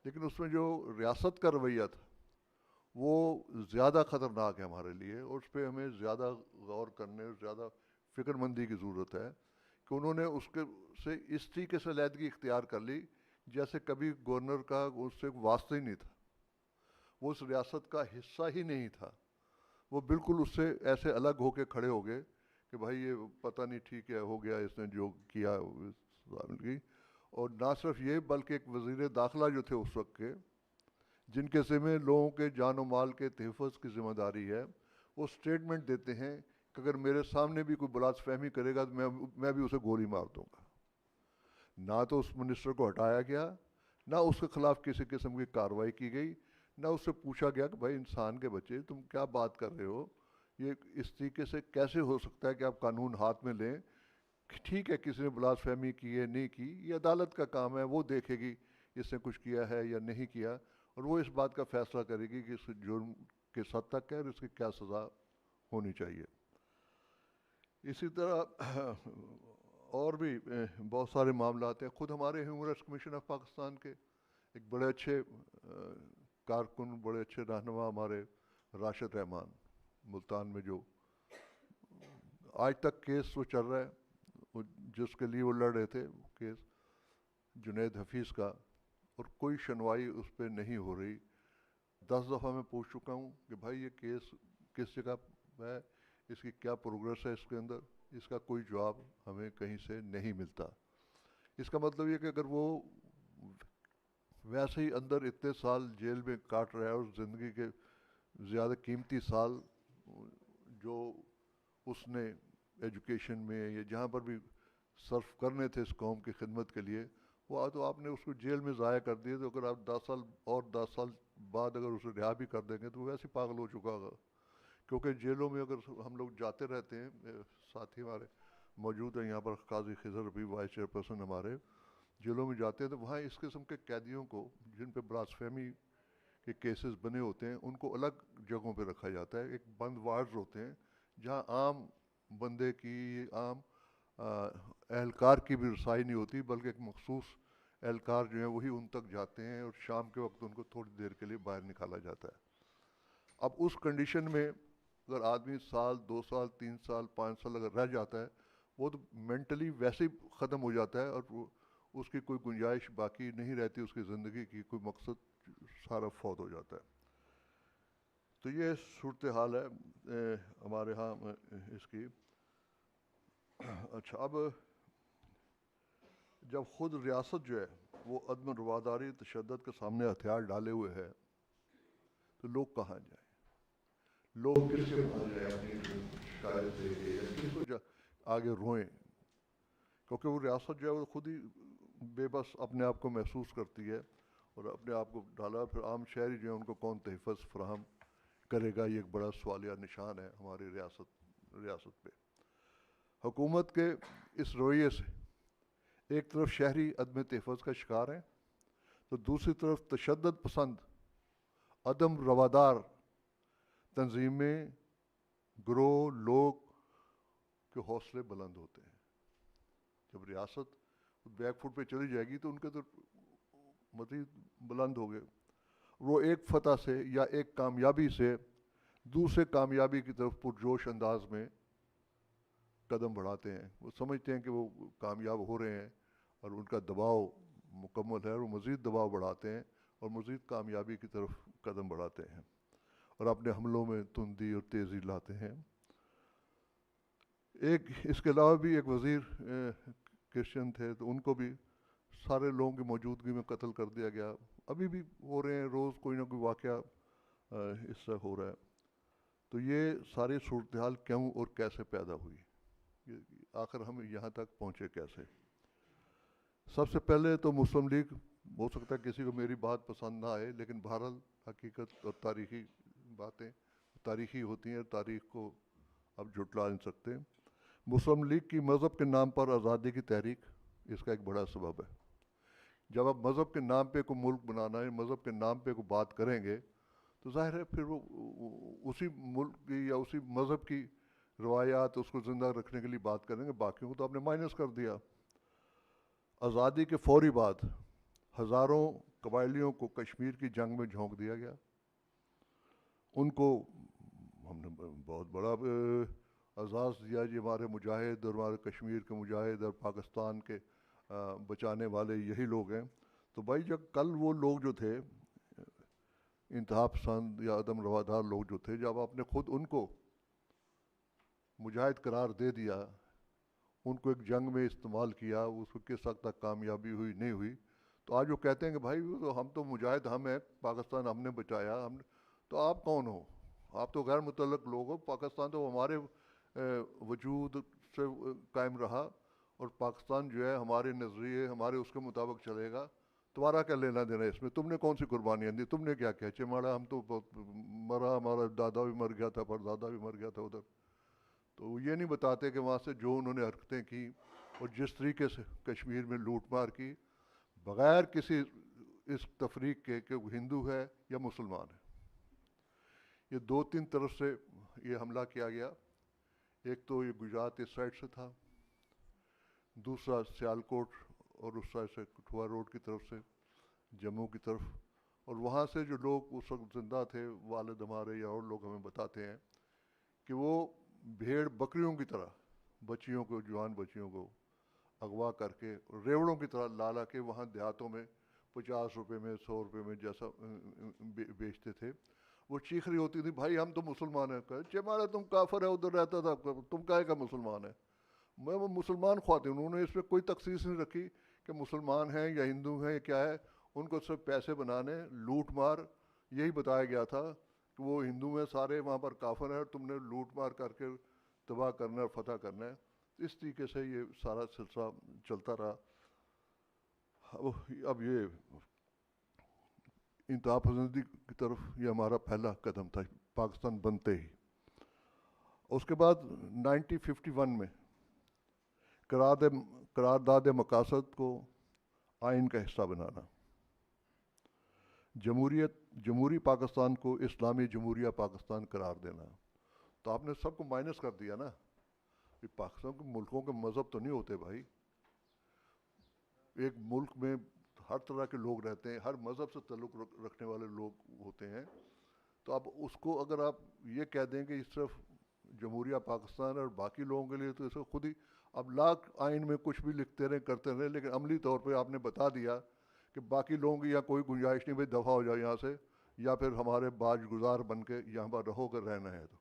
لیکن اس میں جو ریاست کا رویہ تھا وہ زیادہ خطرناک ہے ہمارے لیے اور اس پہ ہمیں زیادہ غور کرنے اور زیادہ فکر مندی کی ضرورت ہے کہ انہوں نے اس کے سے اس طریقے سے علیحدگی اختیار کر لی جیسے کبھی گورنر کا اس سے واسطہ ہی نہیں تھا, وہ اس ریاست کا حصہ ہی نہیں تھا. وہ بالکل اس سے ایسے الگ ہو کے کھڑے ہو گئے کہ بھائی یہ پتہ نہیں ٹھیک ہے ہو گیا اس نے جو کیا کی. اور نہ صرف یہ بلکہ ایک وزیر داخلہ جو تھے اس وقت کے, جن کے ذمہ لوگوں کے جان و مال کے تحفظ کی ذمہ داری ہے, وہ سٹیٹمنٹ دیتے ہیں کہ اگر میرے سامنے بھی کوئی بلاس فہمی کرے گا تو میں بھی اسے گولی مار دوں گا. نہ تو اس منسٹر کو ہٹایا گیا, نہ اس کے خلاف کسی قسم کی کارروائی کی گئی, نہ اس سے پوچھا گیا کہ بھائی انسان کے بچے تم کیا بات کر رہے ہو, یہ اس طریقے سے کیسے ہو سکتا ہے کہ آپ قانون ہاتھ میں لیں. ٹھیک ہے کسی نے بلاس فہمی کی ہے نہیں کی, یہ عدالت کا کام ہے, وہ دیکھے گی اس نے کچھ کیا ہے یا نہیں کیا, اور وہ اس بات کا فیصلہ کرے گی کہ اس جرم کس حد تک ہے اور اس کی کیا سزا ہونی چاہیے. اسی طرح اور بھی بہت سارے معاملات ہیں. خود ہمارے human rights commission of Pakistan کے ایک بڑے اچھے کارکن, بڑے اچھے رہنما ہمارے راشد رحمان, ملتان میں جو آج تک کیس وہ چل رہا ہے جس کے لیے وہ لڑ رہے تھے, کیس جنید حفیظ کا, اور کوئی سنوائی اس پہ نہیں ہو رہی. 10 دفعہ میں پوچھ چکا ہوں کہ بھائی یہ کیس کس جگہ ہے, اس کی کیا پروگریس ہے اس کے اندر, اس کا کوئی جواب ہمیں کہیں سے نہیں ملتا. اس کا مطلب یہ کہ اگر وہ ویسے ہی اندر اتنے سال جیل میں کاٹ رہا ہے اور زندگی کے زیادہ قیمتی سال جو اس نے ایجوکیشن میں یا جہاں پر بھی صرف کرنے تھے اس قوم کی خدمت کے لیے, وہ تو آپ نے اس کو جیل میں ضائع کر دیے. تو اگر آپ 10 سال اور 10 سال بعد اگر اسے رہا بھی کر دیں گے تو وہ ویسے پاگل ہو چکا ہوگا. کیونکہ جیلوں میں اگر ہم لوگ جاتے رہتے ہیں, ساتھی ہمارے موجود ہیں یہاں پر, قاضی خضر ربیع وائس چیئرپرسن ہمارے, جیلوں میں جاتے ہیں تو وہاں اس قسم کے قیدیوں کو جن پہ بلاسفیمی کے کیسز بنے ہوتے ہیں ان کو الگ جگہوں پہ رکھا جاتا ہے. ایک بند وارڈز ہوتے ہیں جہاں عام بندے کی عام اہلکار کی بھی رسائی نہیں ہوتی، بلکہ ایک مخصوص اہلکار جو ہیں وہی ان تک جاتے ہیں اور شام کے وقت ان کو تھوڑی دیر کے لیے باہر نکالا جاتا ہے۔ اب اس کنڈیشن میں اگر آدمی سال 2 سال 3 سال 5 سال اگر رہ جاتا ہے، وہ تو مینٹلی ویسے ہی ختم ہو جاتا ہے اور اس کی کوئی گنجائش باقی نہیں رہتی، اس کی زندگی کی کوئی مقصد سارا فوت ہو جاتا ہے۔ تو یہ صورتحال ہے ہمارے ہاں اس کی۔ اچھا، اب جب خود ریاست جو ہے وہ عدم رواداری تشدد کے سامنے ہتھیار ڈالے ہوئے ہے تو لوگ کہاں جائیں؟ لوگ کس کے پاس جائیں اپنی شکایت دے کے، یا کس کو آگے روئیں؟ کیونکہ وہ ریاست جو ہے وہ خود ہی بے بس اپنے آپ کو محسوس کرتی ہے اور اپنے آپ کو ڈالا، پھر عام شہری جو ہیں ان کو کون تحفظ فراہم کرے گا؟ یہ ایک بڑا سوالیہ نشان ہے ہماری ریاست پہ۔ حکومت کے اس رویے سے ایک طرف شہری عدم تحفظ کا شکار ہیں تو دوسری طرف تشدد پسند عدم روادار تنظیمیں، گروہ، لوگ کے حوصلے بلند ہوتے ہیں۔ جب ریاست بیک فٹ پہ چلی جائے گی تو ان کے تو مزید بلند ہو گئے، وہ ایک فتح سے یا ایک کامیابی سے دوسرے کامیابی کی طرف پرجوش انداز میں قدم بڑھاتے ہیں۔ وہ سمجھتے ہیں کہ وہ کامیاب ہو رہے ہیں اور ان کا دباؤ مکمل ہے، اور وہ مزید دباؤ بڑھاتے ہیں اور مزید کامیابی کی طرف قدم بڑھاتے ہیں اور اپنے حملوں میں تندی اور تیزی لاتے ہیں۔ ایک اس کے علاوہ بھی ایک وزیر کرسچن تھے، تو ان کو بھی سارے لوگوں کی موجودگی میں قتل کر دیا گیا۔ ابھی بھی ہو رہے ہیں، روز کوئی نہ کوئی واقعہ اس سے ہو رہا ہے۔ تو یہ ساری صورتحال کیوں اور کیسے پیدا ہوئی؟ آخر ہم یہاں تک پہنچے کیسے؟ سب سے پہلے تو مسلم لیگ، ہو سکتا ہے کسی کو میری بات پسند نہ آئے، لیکن بہرحال حقیقت اور تاریخی باتیں تاریخی ہوتی ہیں، تاریخ کو اب جھٹلا نہیں سکتے۔ مسلم لیگ کی مذہب کے نام پر آزادی کی تحریک اس کا ایک بڑا سبب ہے۔ جب آپ مذہب کے نام پہ کوئی ملک بنانا ہے، مذہب کے نام پہ کوئی بات کریں گے تو ظاہر ہے پھر وہ اسی ملک کی یا اسی مذہب کی روایات اس کو زندہ رکھنے کے لیے بات کریں گے، باقیوں کو تو آپ نے مائنس کر دیا۔ آزادی کے فوری بعد ہزاروں قبائلیوں کو کشمیر کی جنگ میں جھونک دیا گیا۔ ان کو ہم نے بہت بڑا اعزاز دیا، جی ہمارے مجاہد اور ہمارے کشمیر کے مجاہد اور پاکستان کے بچانے والے یہی لوگ ہیں۔ تو بھائی جب کل وہ لوگ جو تھے انتہا پسند یا عدم روادار لوگ جو تھے، جب آپ نے خود ان کو مجاہد قرار دے دیا، ان کو ایک جنگ میں استعمال کیا، اس کو کس حد تک کامیابی ہوئی نہیں ہوئی، تو آج وہ کہتے ہیں کہ بھائی ہم تو مجاہد ہم ہیں، پاکستان ہم نے بچایا، تو آپ کون ہو؟ آپ تو غیر متعلق لوگ ہو۔ پاکستان تو ہمارے وجود سے قائم رہا اور پاکستان جو ہے ہمارے نظریے ہمارے اس کے مطابق چلے گا، تمہارا کیا لینا دینا اس میں؟ تم نے کون سی قربانیاں دی؟ تم نے کیا کیا؟ چماڑا ہم تو مرا، ہمارا دادا بھی مر گیا تھا، پردادا بھی مر گیا تھا ادھر۔ تو وہ یہ نہیں بتاتے کہ وہاں سے جو انہوں نے حرکتیں کی اور جس طریقے سے کشمیر میں لوٹ مار کی، بغیر کسی اس تفریق کے کہ وہ ہندو ہے یا مسلمان ہے۔ یہ 2-3 طرف سے یہ حملہ کیا گیا۔ ایک تو یہ گجرات اس سائڈ سے تھا، دوسرا سیالکوٹ اور اس سائڈ سے کٹھوا روڈ کی طرف سے جموں کی طرف، اور وہاں سے جو لوگ اس وقت زندہ تھے، والد ہمارے یا اور لوگ ہمیں بتاتے ہیں کہ وہ بھیڑ بکریوں کی طرح بچیوں کو، جوان بچیوں کو اغوا کر کے ریوڑوں کی طرح لا کے وہاں دیہاتوں میں 50 روپے میں 100 روپے میں جیسا بیچتے تھے۔ وہ چیخ رہی ہوتی تھی بھائی ہم تو مسلمان ہیں۔ کہا چمارا تم کافر ہے، ادھر رہتا تھا، تم کہے کا مسلمان ہے؟ میں وہ مسلمان خواتین، انہوں نے اس پہ کوئی تخصیص نہیں رکھی کہ مسلمان ہیں یا ہندو ہیں یا کیا ہے، ان کو صرف پیسے بنانے، لوٹ مار، یہی بتایا گیا تھا کہ وہ ہندو ہیں سارے، وہاں پر کافر ہیں، اور تم نے لوٹ مار کر کے تباہ کرنا ہے، فتح کرنا ہے۔ اس طریقے سے یہ سارا سلسلہ چلتا رہا۔ اب یہ انتہا پسندی کی طرف یہ ہمارا پہلا قدم تھا پاکستان بنتے ہی۔ اس کے بعد 1951 میں قرارداد مقاصد کو آئین کا حصہ بنانا، جمہوری پاکستان کو اسلامی جمہوریہ پاکستان قرار دینا۔ تو آپ نے سب کو مائنس کر دیا نا۔ یہ پاکستان کے ملکوں کے مذہب تو نہیں ہوتے بھائی. ایک ملک میں ہر طرح کے لوگ رہتے ہیں, ہر مذہب سے تعلق رکھنے والے لوگ ہوتے ہیں. تو اب اس کو اگر آپ یہ کہہ دیں کہ صرف جمہوریہ پاکستان اور باقی لوگوں کے لیے, تو اسے خود ہی اب لاکھ آئین میں کچھ بھی لکھتے رہیں کرتے رہیں, لیکن عملی طور پہ آپ نے بتا دیا کہ باقی لوگوں کی یا کوئی گنجائش نہیں, بھائی دفعہ ہو جائے یہاں سے, یا پھر ہمارے باج گزار بن کے یہاں پر رہو کر رہنا ہے. تو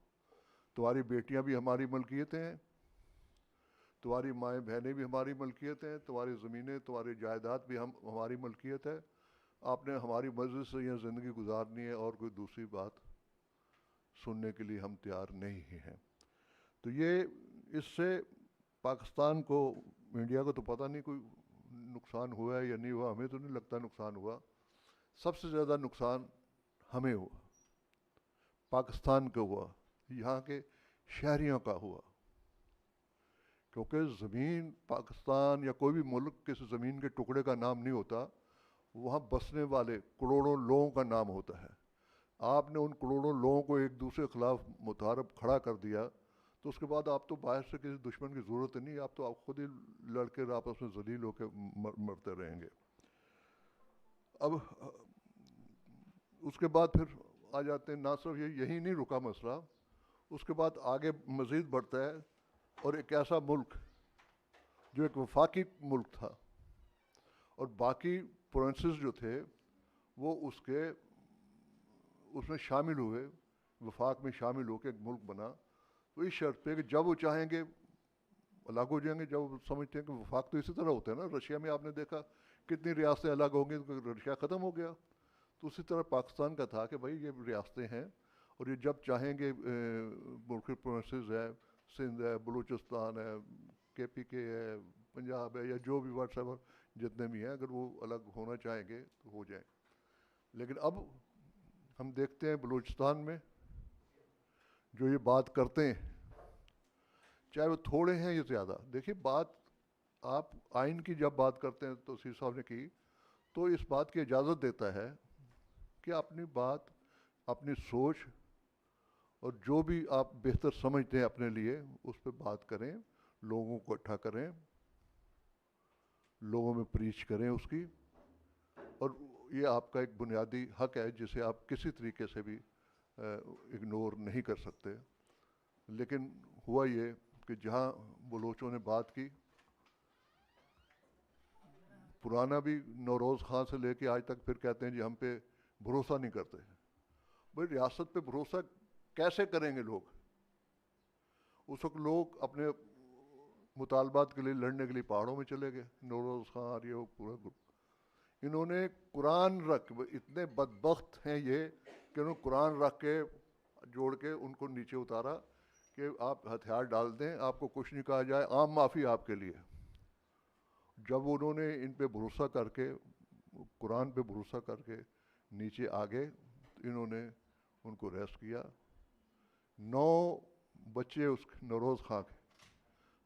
تمہاری بیٹیاں بھی ہماری ملکیتیں ہیں, تمہاری مائیں بہنیں بھی ہماری ملکیت ہیں, تمہاری زمینیں تمہاری جائیداد بھی ہماری ملکیت ہے. آپ نے ہماری مرضی سے یہ زندگی گزارنی ہے, اور کوئی دوسری بات سننے کے لیے ہم تیار نہیں ہیں. تو یہ اس سے پاکستان کو, انڈیا کو تو پتہ نہیں کوئی نقصان ہوا ہے یا نہیں ہوا, ہمیں تو نہیں لگتا نقصان ہوا. سب سے زیادہ نقصان ہمیں ہوا, پاکستان کا ہوا, یہاں کے شہریوں کا ہوا. کیونکہ زمین پاکستان یا کوئی بھی ملک کسی زمین کے ٹکڑے کا نام نہیں ہوتا, وہاں بسنے والے کروڑوں لوگوں کا نام ہوتا ہے. آپ نے ان کروڑوں لوگوں کو ایک دوسرے کے خلاف متحارب کھڑا کر دیا, تو اس کے بعد آپ تو باہر سے کسی دشمن کی ضرورت نہیں, آپ تو آپ خود ہی لڑ کے آپس میں ذلیل ہو کے مرتے رہیں گے. اب اس کے بعد پھر آ جاتے ہیں, نہ صرف یہی نہیں رکا مسئلہ, اس کے بعد آگے مزید بڑھتا ہے, اور ایک ایسا ملک جو ایک وفاقی ملک تھا اور باقی پروونسز جو تھے وہ اس میں شامل ہوئے, وفاق میں شامل ہو کے ایک ملک بنا. تو اس شرط پہ کہ جب وہ چاہیں گے الگ ہو جائیں گے, جب وہ سمجھتے ہیں کہ وفاق تو اسی طرح ہوتا ہے نا, رشیا میں آپ نے دیکھا کتنی ریاستیں الگ ہوں گی تو رشیا ختم ہو گیا. تو اسی طرح پاکستان کا تھا کہ بھائی یہ ریاستیں ہیں, اور یہ جب چاہیں گے ملکی پروونسز ہے, سندھ ہے, بلوچستان ہے, KPK ہے, پنجاب ہے, یا جو بھی واٹس ایور جتنے بھی ہیں, اگر وہ الگ ہونا چاہیں گے تو ہو جائیں. لیکن اب ہم دیکھتے ہیں بلوچستان میں جو یہ بات کرتے ہیں, چاہے وہ تھوڑے ہیں یا زیادہ, دیکھیے بات آپ آئین کی جب بات کرتے ہیں تو صاحب نے کی, تو اس بات کی اجازت دیتا ہے کہ اپنی بات, اپنی سوچ اور جو بھی آپ بہتر سمجھتے ہیں اپنے لیے اس پہ بات کریں, لوگوں کو اکٹھا کریں, لوگوں میں پریچ کریں اس کی. اور یہ آپ کا ایک بنیادی حق ہے جسے آپ کسی طریقے سے بھی اگنور نہیں کر سکتے. لیکن ہوا یہ کہ جہاں بلوچوں نے بات کی, پرانا بھی نوروز خان سے لے کے آج تک پھر کہتے ہیں جی ہم پہ بھروسہ نہیں کرتے. بھائی ریاست پہ بھروسہ کیسے کریں گے لوگ؟ اس وقت لوگ اپنے مطالبات کے لیے لڑنے کے لیے پہاڑوں میں چلے گئے, نوروز خان اور یہ پورا گروپ. انہوں نے قرآن رکھ, اتنے بدبخت ہیں یہ کہ انہوں نے قرآن رکھ کے جوڑ کے ان کو نیچے اتارا کہ آپ ہتھیار ڈال دیں, آپ کو کچھ نہیں کہا جائے, عام معافی آپ کے لیے. جب انہوں نے ان پہ بھروسہ کر کے, قرآن پہ بھروسہ کر کے نیچے آگے, انہوں نے ان کو ریسٹ کیا. 9 بچے اس نوروز خان کے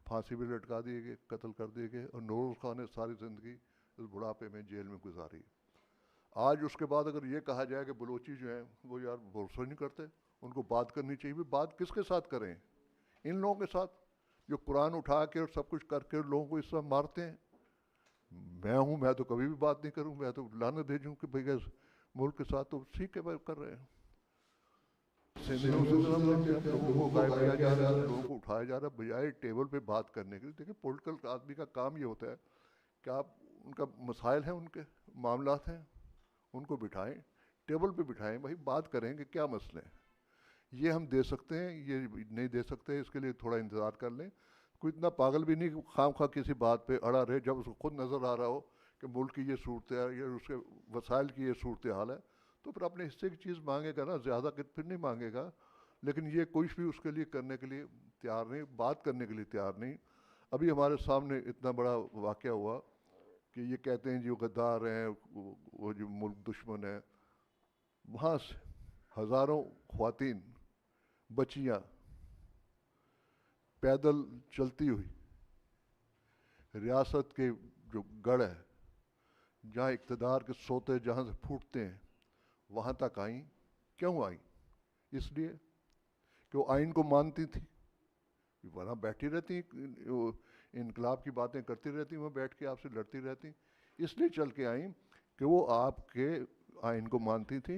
پھانسی پہ لٹکا دیے گئے, قتل کر دیے گئے, اور نوروز خان نے ساری زندگی اس بڑھاپے میں جیل میں گزاری. آج اس کے بعد اگر یہ کہا جائے کہ بلوچی جو ہیں وہ یار بھروسہ نہیں کرتے, ان کو بات کرنی چاہیے, بھی بات کس کے ساتھ کریں؟ ان لوگوں کے ساتھ جو قرآن اٹھا کے اور سب کچھ کر کے لوگوں کو اس طرح مارتے ہیں. میں تو کبھی بھی بات نہیں کروں, میں تو لعنت بھیجوں کہ بھئی اس ملک کے ساتھ تو ٹھیک ہے کر رہے ہیں. لوگوں کو غائب کیا جا رہا ہے, لوگوں کو اٹھایا جا رہا ہے بجائے ٹیبل پہ بات کرنے کے لیے. دیکھیں پولیٹیکل آدمی کا کام یہ ہوتا ہے کہ آپ ان کا مسائل ہیں, ان کے معاملات ہیں, ان کو بٹھائیں, ٹیبل پہ بٹھائیں, بھائی بات کریں کہ کیا مسئلے ہیں. یہ ہم دے سکتے ہیں, یہ نہیں دے سکتے, اس کے لیے تھوڑا انتظار کر لیں. کوئی اتنا پاگل بھی نہیں خام خواہ کسی بات پہ اڑا رہے جب اس کو خود نظر آ رہا ہو کہ ملک کی یہ صورت ہے یا اس کے وسائل کی یہ صورتحال ہے, تو پھر اپنے حصے کی چیز مانگے گا نا, زیادہ پھر نہیں مانگے گا. لیکن یہ کچھ بھی اس کے لیے کرنے کے لیے تیار نہیں, بات کرنے کے لیے تیار نہیں. ابھی ہمارے سامنے اتنا بڑا واقعہ ہوا کہ یہ کہتے ہیں جو غدار ہیں, وہ جو ملک دشمن ہے, وہاں سے ہزاروں خواتین, بچیاں پیدل چلتی ہوئی ریاست کے جو گڑھ ہے جہاں اقتدار کے سوتے جہاں سے پھوٹتے ہیں وہاں تک آئیں. کیوں آئیں؟ اس لیے کہ وہ آئین کو مانتی تھی, वहाँ बैठी रहती इंकलाब की बातें करती रहती, वहाँ बैठ के आपसे लड़ती रहती, इसलिए चल के आई कि वो आपके आइन को मानती थी,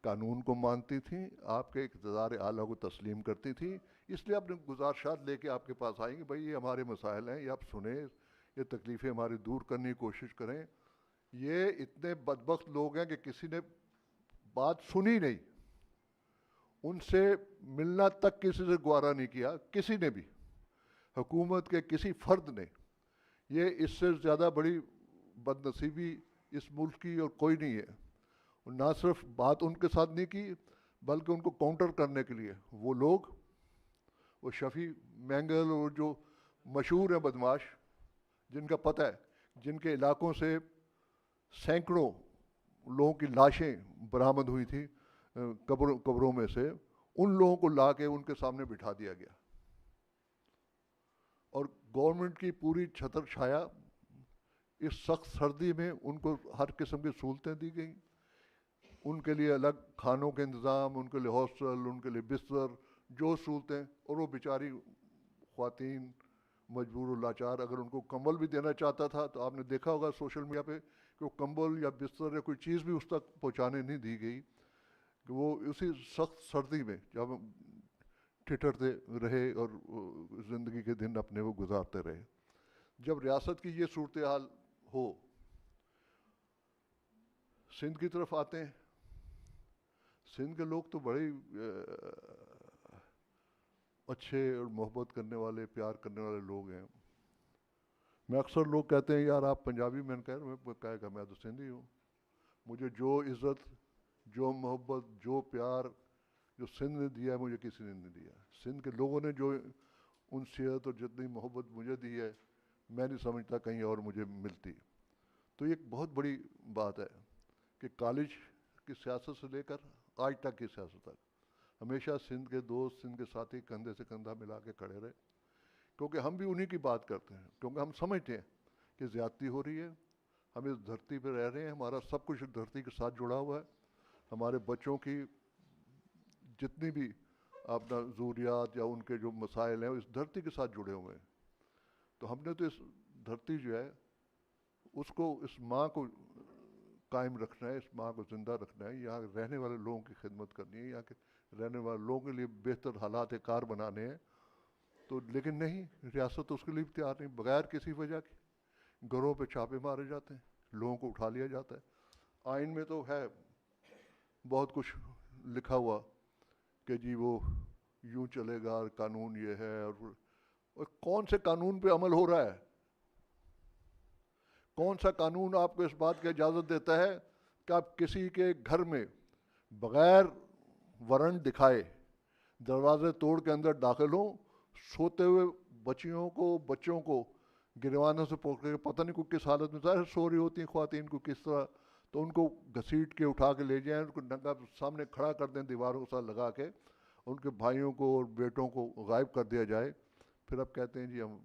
कानून को मानती थी, आपके इक़्तिदार आला को तस्लीम करती थी, इसलिए अपने गुजारिशात लेके आपके पास आएंगे, भाई ये हमारे मसाइल हैं, ये आप सुने, ये तकलीफ़ें हमारी दूर करने की कोशिश करें। ये इतने बदबख्त लोग हैं कि किसी ने बात सुनी नहीं, उनसे मिलना तक किसी से गुआरा नहीं किया, किसी ने भी, हुकूमत के किसी फ़र्द ने। ये इससे ज़्यादा बड़ी बदनसीबी इस मुल्क की और कोई नहीं है। ना सिर्फ बात उनके साथ नहीं की, बल्कि उनको काउंटर करने के लिए वो लोग, वो शफ़ी मैंगल और जो मशहूर हैं बदमाश, जिनका पता है, जिनके इलाकों से सैकड़ों लोगों की लाशें बरामद हुई थी कब्रों में से, उन लोगों को ला के उनके सामने बिठा दिया गया और गवर्नमेंट की पूरी छतर छाया, इस सख्त सर्दी में उनको हर किस्म की सहूलतें दी गई, उनके लिए अलग खानों के इंतज़ाम, उनके लिए हॉस्टल, उनके लिए बिस्तर, जो सहूलतें, और वो बेचारी ख़वातीन मजबूर और लाचार, अगर उनको कंबल भी देना चाहता था तो आपने देखा होगा सोशल मीडिया पे कि वो कंबल या बिस्तर या कोई चीज़ भी उस तक पहुँचाने नहीं दी गई, कि वो उसी सख्त सर्दी में जब ठिठुरते रहे और ज़िंदगी के दिन अपने वो गुजारते रहे। जब रियासत की ये सूरत हाल हो, सिंध की तरफ आते हैं। सिंध के लोग तो बड़े अच्छे और मोहब्बत करने वाले, प्यार करने वाले लोग हैं। मैं अक्सर लोग कहते हैं यार आप पंजाबी, मैंने कहा मैं कहेगा मैं तो सिंधी हूँ, मुझे जो इज़्ज़त, जो मोहब्बत, जो प्यार जो सिंध ने दिया है मुझे किसी ने नहीं दिया। सिंध के लोगों ने जो उनसियत और जितनी मोहब्बत मुझे दी है, मैं नहीं समझता कहीं और मुझे मिलती। तो ये एक बहुत बड़ी बात है कि कॉलेज की सियासत से लेकर आज तक की सियासत तक हमेशा सिंध के दोस्त, सिंध के साथी कंधे से कंधा मिला के खड़े रहे, क्योंकि हम भी उन्हीं की बात करते हैं, क्योंकि हम समझते हैं कि ज़्यादती हो रही है, हम इस धरती पर रह रहे हैं, हमारा सब कुछ धरती के साथ जुड़ा हुआ है, हमारे बच्चों की जितनी भी अपना ज़रूरियात या उनके जो मसाइल हैं इस धरती के साथ जुड़े हुए हैं। तो हमने तो इस धरती जो है उसको, इस माँ को कायम रखना है, इस माँ को ज़िंदा रखना है, यहाँ रहने वाले लोगों की खिदमत करनी है, यहाँ के रहने वाले लोगों के लिए बेहतर हालात कार बनाने हैं। तो लेकिन नहीं, रियासत तो उसके लिए भी तैयार नहीं, बग़ैर किसी वजह के घरों पे छापे मारे जाते हैं, लोगों को उठा लिया जाता है। आइन में तो है बहुत कुछ लिखा हुआ कि जी वो यूँ चलेगा, कानून ये है, और कौन से कानून पे अमल हो रहा है? कौन सा कानून आपको इस बात की इजाज़त देता है कि आप किसी के घर में बग़ैर वारंट दिखाए दरवाजे तोड़ के अंदर दाखिल हो, सोते हुए बच्चों को गिरवानों से पकड़ के, पता नहीं को किस हालत में ज़ाहिर सो रही होती हैं ख़वातीन को किस तरह, तो उनको घसीट के उठा के ले जाएं, उनको नंगा सामने खड़ा कर दें दीवारों के साथ लगा के, उनके भाइयों को और बेटों को गायब कर दिया जाए। फिर अब कहते हैं जी हम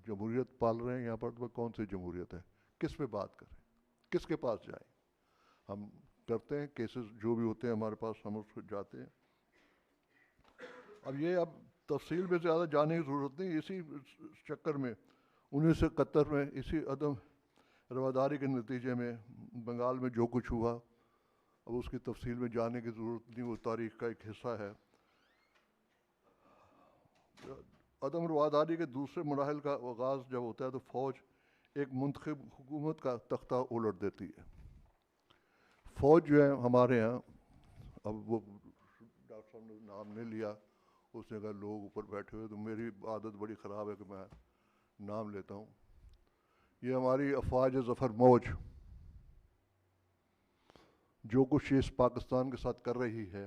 जमहूरियत पाल रहे हैं यहाँ पर। तो कौन सी जमहूरियत है? किस पे बात करें, किसके पास जाएं? हम करते हैं केसेस जो भी होते हैं हमारे पास, हम उसको जाते हैं। अब ये तफसील में ज़्यादा जाने की ज़रूरत नहीं, इसी चक्कर में 1971 में इसी अदम रवादारी के नतीजे में बंगाल में जो कुछ हुआ, अब उसकी तफसील में जाने की ज़रूरत नहीं, वो तारीख़ का एक हिस्सा है। अदम रवादारी के दूसरे मराहल का आगाज़ जब होता है तो फ़ौज एक मुंतखब हुकूमत का तख्ता उलट देती है। फ़ौज जो है हमारे यहाँ, अब वो डॉक्टर साहब ने नाम नहीं लिया, उसने कहा लोग ऊपर बैठे हुए, तो मेरी आदत बड़ी ख़राब है कि मैं नाम लेता हूँ। ये हमारी अफवाज ज़फ़र मौज जो कुछ इस पाकिस्तान के साथ कर रही है,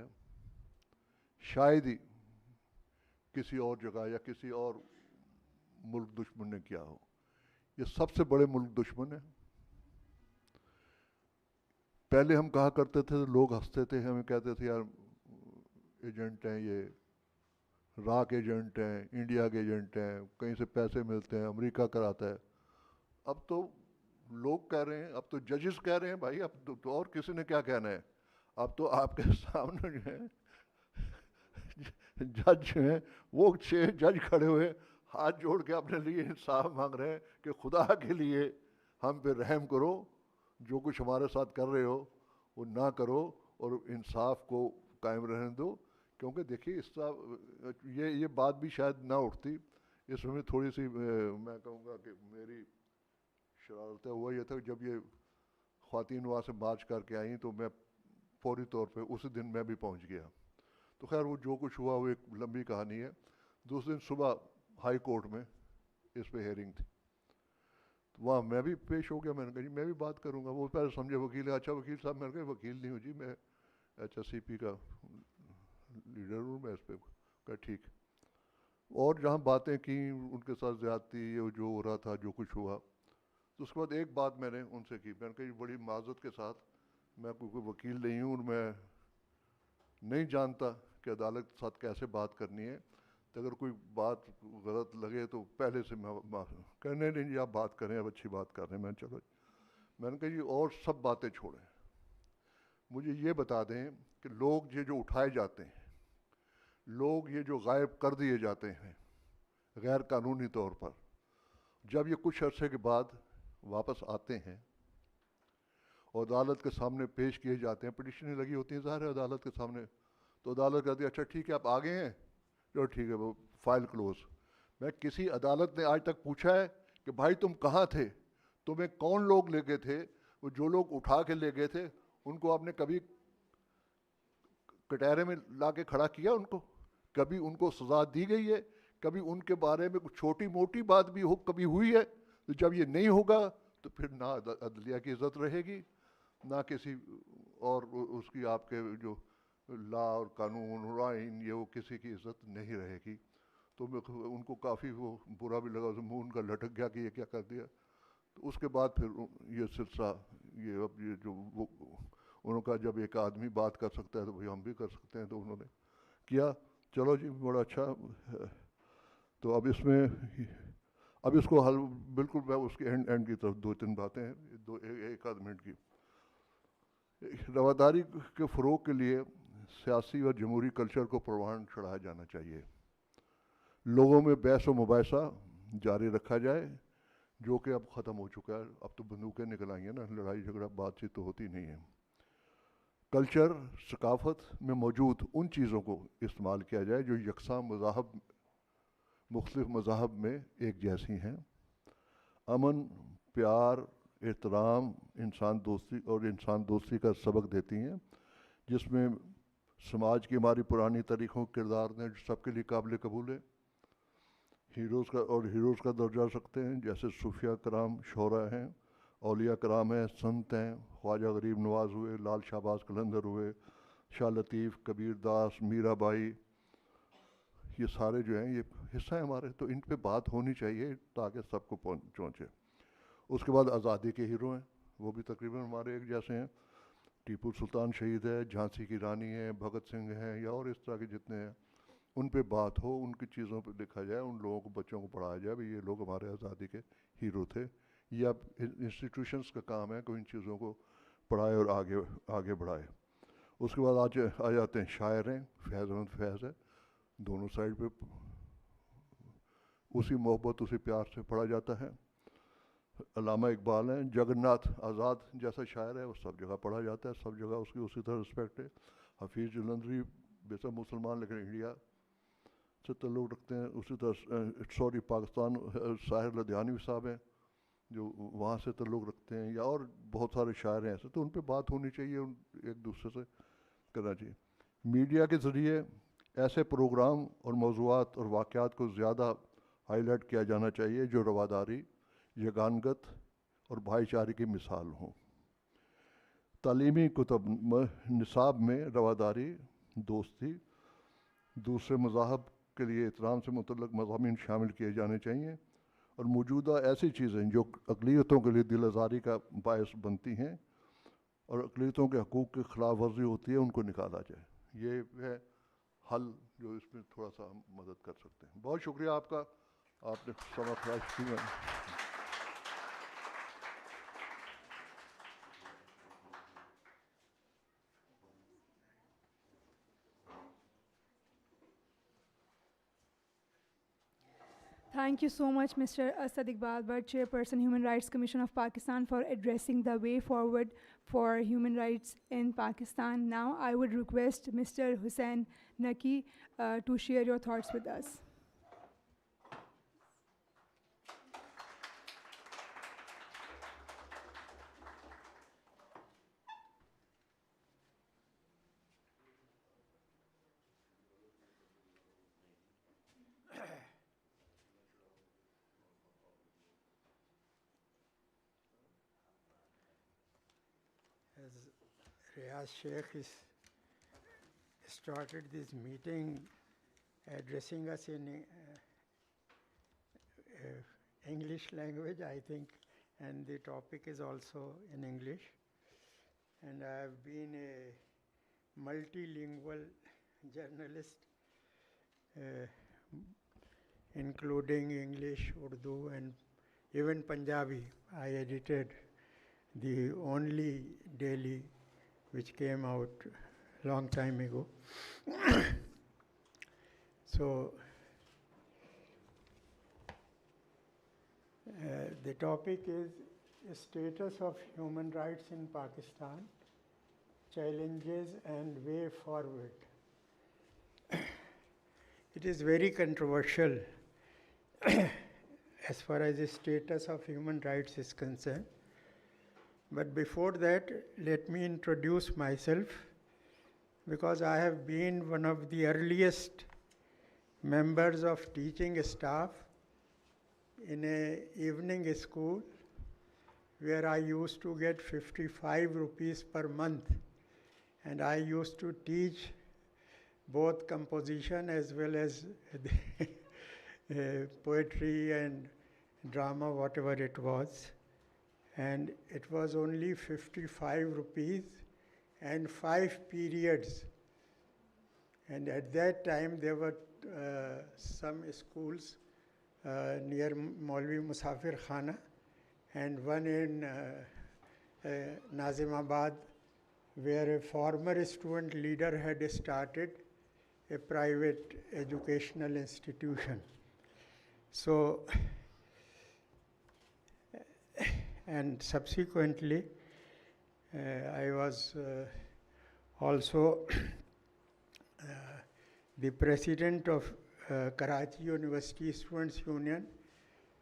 शायद ही किसी और जगह या किसी और मुल्क दुश्मन ने किया हो। ये सबसे बड़े मुल्क दुश्मन है। पहले हम कहा करते थे, लोग हंसते थे, हमें कहते थे यार एजेंट हैं, ये राक एजेंट हैं, इंडिया के एजेंट हैं, कहीं से पैसे मिलते हैं, अमेरिका कराता है। अब तो लोग कह रहे हैं, अब तो जजेस कह रहे हैं भाई, अब तो और किसी ने क्या कहना है, अब तो आपके सामने जो है जज हैं, वो 6 जज खड़े हुए हाथ जोड़ के अपने लिए इंसाफ मांग रहे हैं कि खुदा के लिए हम पे रहम करो, जो कुछ हमारे साथ कर रहे हो वो ना करो और इंसाफ को कायम रहने दो। क्योंकि देखिए ये बात भी शायद ना उठती, इसमें थोड़ी सी मैं कहूँगा कि मेरी शरारत हुआ ये था, जब ये ख़वातीन वहाँ से मार्च करके आई तो मैं फौरी तौर पे उसी दिन मैं भी पहुँच गया। तो खैर वो जो कुछ हुआ वो एक लंबी कहानी है। दूसरे दिन सुबह हाई कोर्ट में इस पे हेयरिंग थी, तो वहाँ मैं भी पेश हो गया। मैंने कहा जी मैं भी बात करूँगा। वो पहले समझे वकील है, अच्छा वकील साहब। मैंने कहा वकील नहीं हूँ जी, मैं HSCP का लीडर हूँ, मैं इस पर कहा ठीक। और जहाँ बातें की उनके साथ ज़्यादती, ये जो हो रहा था, जो कुछ हुआ, तो उसके बाद एक बात मैंने उनसे की। मैंने कहा बड़ी माजरत के साथ, मैं कोई वकील नहीं हूँ और मैं नहीं जानता कि अदालत के साथ कैसे बात करनी है, तो अगर कोई बात गलत लगे तो पहले से मैं कहने नहीं जी आप बात करें, अब अच्छी बात कर रहे हैं। चलो मैंने कहा जी और सब बातें छोड़ें, मुझे ये बता दें कि लोग ये जो उठाए जाते हैं, लोग ये जो गायब कर दिए जाते हैं गैर कानूनी तौर पर, जब ये कुछ अरसे के बाद वापस आते हैं और अदालत के सामने पेश किए जाते हैं, पिटिशनें लगी होती हैं ज़ाहिर है अदालत के सामने, तो अदालत कहती है अच्छा ठीक है आप आ गए हैं, चलो ठीक है वो फाइल क्लोज। मैं किसी अदालत ने आज तक पूछा है कि भाई तुम कहाँ थे, तुम्हें कौन लोग ले गए थे, वो जो लोग उठा के ले गए थे उनको आपने कभी कटहरे में ला के खड़ा किया, उनको कभी उनको सज़ा दी गई है, कभी उनके बारे में कुछ छोटी मोटी बात भी हो कभी हुई है? तो जब ये नहीं होगा तो फिर ना अदलिया की इज़्ज़त रहेगी, ना किसी और उसकी आपके जो ला और कानून और आइन ये वो किसी की इज़्ज़त नहीं रहेगी। तो उनको काफ़ी वो बुरा भी लगा, मुँह उनका लटक गया कि ये क्या कर दिया। तो उसके बाद फिर ये सिलसिला ये अब ये जो वो उन्होंने कहा जब एक आदमी बात कर सकता है तो भाई हम भी कर सकते हैं, तो उन्होंने किया। चलो जी बड़ा अच्छा। तो अब इसमें अब इसको हल बिल्कुल मैं उसके एंड की तरफ 2-3 बातें हैं, एक आध मिनट की। रवादारी के फ़रोग के लिए सियासी और जमहूरी कल्चर को परवान चढ़ाया जाना चाहिए। लोगों में बहस व मुबाहिसा जारी रखा जाए, जो कि अब ख़त्म हो चुका है। अब तो बंदूकें निकल आई हैं ना, लड़ाई झगड़ा बातचीत तो होती नहीं है। कल्चर सकाफ़त में मौजूद उन चीज़ों को इस्तेमाल किया जाए जो यकसा मज़ाहब मुख्तलिफ़ मज़ाहब में एक जैसी हैं। अमन, प्यार, एहतराम, इंसान दोस्ती का सबक देती हैं, जिसमें समाज की हमारी पुरानी तारीख़ों किरदार ने सबके लिए काबिल कबूल है। हीरोज़ का दर्जा रखते हैं, जैसे सूफिया कराम शोरा हैं, औलिया कराम हैं, संत हैं, ख्वाजा गरीब नवाज हुए, लाल शाहबाज कलंदर हुए, शाह लतीफ़, कबीर दास, मीरा बाई, ये सारे जो हैं ये हिस्सा है हमारे। तो इन पे बात होनी चाहिए ताकि सबको पहुँचे। उसके बाद आज़ादी के हीरो हैं, वो भी तकरीबन हमारे एक जैसे हैं। टीपू सुल्तान शहीद है, झांसी की रानी है, भगत सिंह हैं, या और इस तरह के जितने हैं, उन पे बात हो, उनकी चीज़ों पे लिखा जाए, उन लोगों को बच्चों को पढ़ाया जाए भी ये लोग हमारे आज़ादी के हीरो थे। ये अब इंस्टीट्यूशंस का काम है कि इन चीज़ों को पढ़ाए और आगे बढ़ाए। उसके बाद आ जाते हैं शायर हैं, फैज़ अहमद फैज़ है, दोनों साइड पे उसी मोहब्बत उसी प्यार से पढ़ा जाता है। अल्लामा इकबाल हैं, जगन्नाथ आज़ाद जैसा शायर है, वो सब जगह पढ़ा जाता है, सब जगह उसकी उसी तरह रिस्पेक्ट है। हफीज़ जलंधरी बेशक मुसलमान लेकिन इंडिया से ताल्लुक़ रखते हैं, उसी तरह पाकिस्तान साहिर लुधियानवी साहब हैं जो वहाँ से ताल्लुक़ रखते हैं, या और बहुत सारे शायर हैं ऐसे। तो उन पर बात होनी चाहिए, एक दूसरे से करना चाहिए। मीडिया के ज़रिए ऐसे प्रोग्राम और मौज़ूआत और वाक़यात को ज़्यादा हाईलाइट किया जाना चाहिए जो रवादारी, यगानगत और भाईचारे की मिसाल हों। तालीमी कुतब निसाब में रवादारी, दोस्ती, दूसरे मज़ाहब के लिए एहतराम से मुतल्लक़ मज़ामीन शामिल किए जाने चाहिए, और मौजूदा ऐसी चीज़ें जो अक़लियतों के लिए दिल आज़ारी का बायस बनती हैं और अक़लियतों के हकूक़ की ख़िलाफ़ वर्जी होती है, उनको निकाला जाए। ये है हल जो इसमें थोड़ा सा हम मदद कर सकते हैं। बहुत शुक्रिया आपका, आपने समय खर्च किया। Thank you so much, Mr. Asad Iqbal Bhatt, Chairperson, Human Rights Commission of Pakistan, for addressing the way forward for human rights in Pakistan. Now, I would request Mr. Hussain Naqi to share your thoughts with us. As Riaz Sheikh is started this meeting addressing us in English language, I think, and the topic is also in English. And I have been a multilingual journalist, including English, Urdu, and even Punjabi. I edited the only daily which came out long time ago. So the topic is status of human rights in Pakistan, challenges and way forward. It is very controversial as far as the status of human rights is concerned. But before that, let me introduce myself, because I have been one of the earliest members of teaching staff in an evening school where I used to get 55 rupees per month. And I used to teach both composition as well as poetry and drama, whatever it was. And it was only 55 rupees and 5 periods. And at that time, there were some schools near Maulvi Musafir Khana and one in Nazimabad, where a former student leader had started a private educational institution. So, and subsequently, I was also the president of Karachi University Students' Union.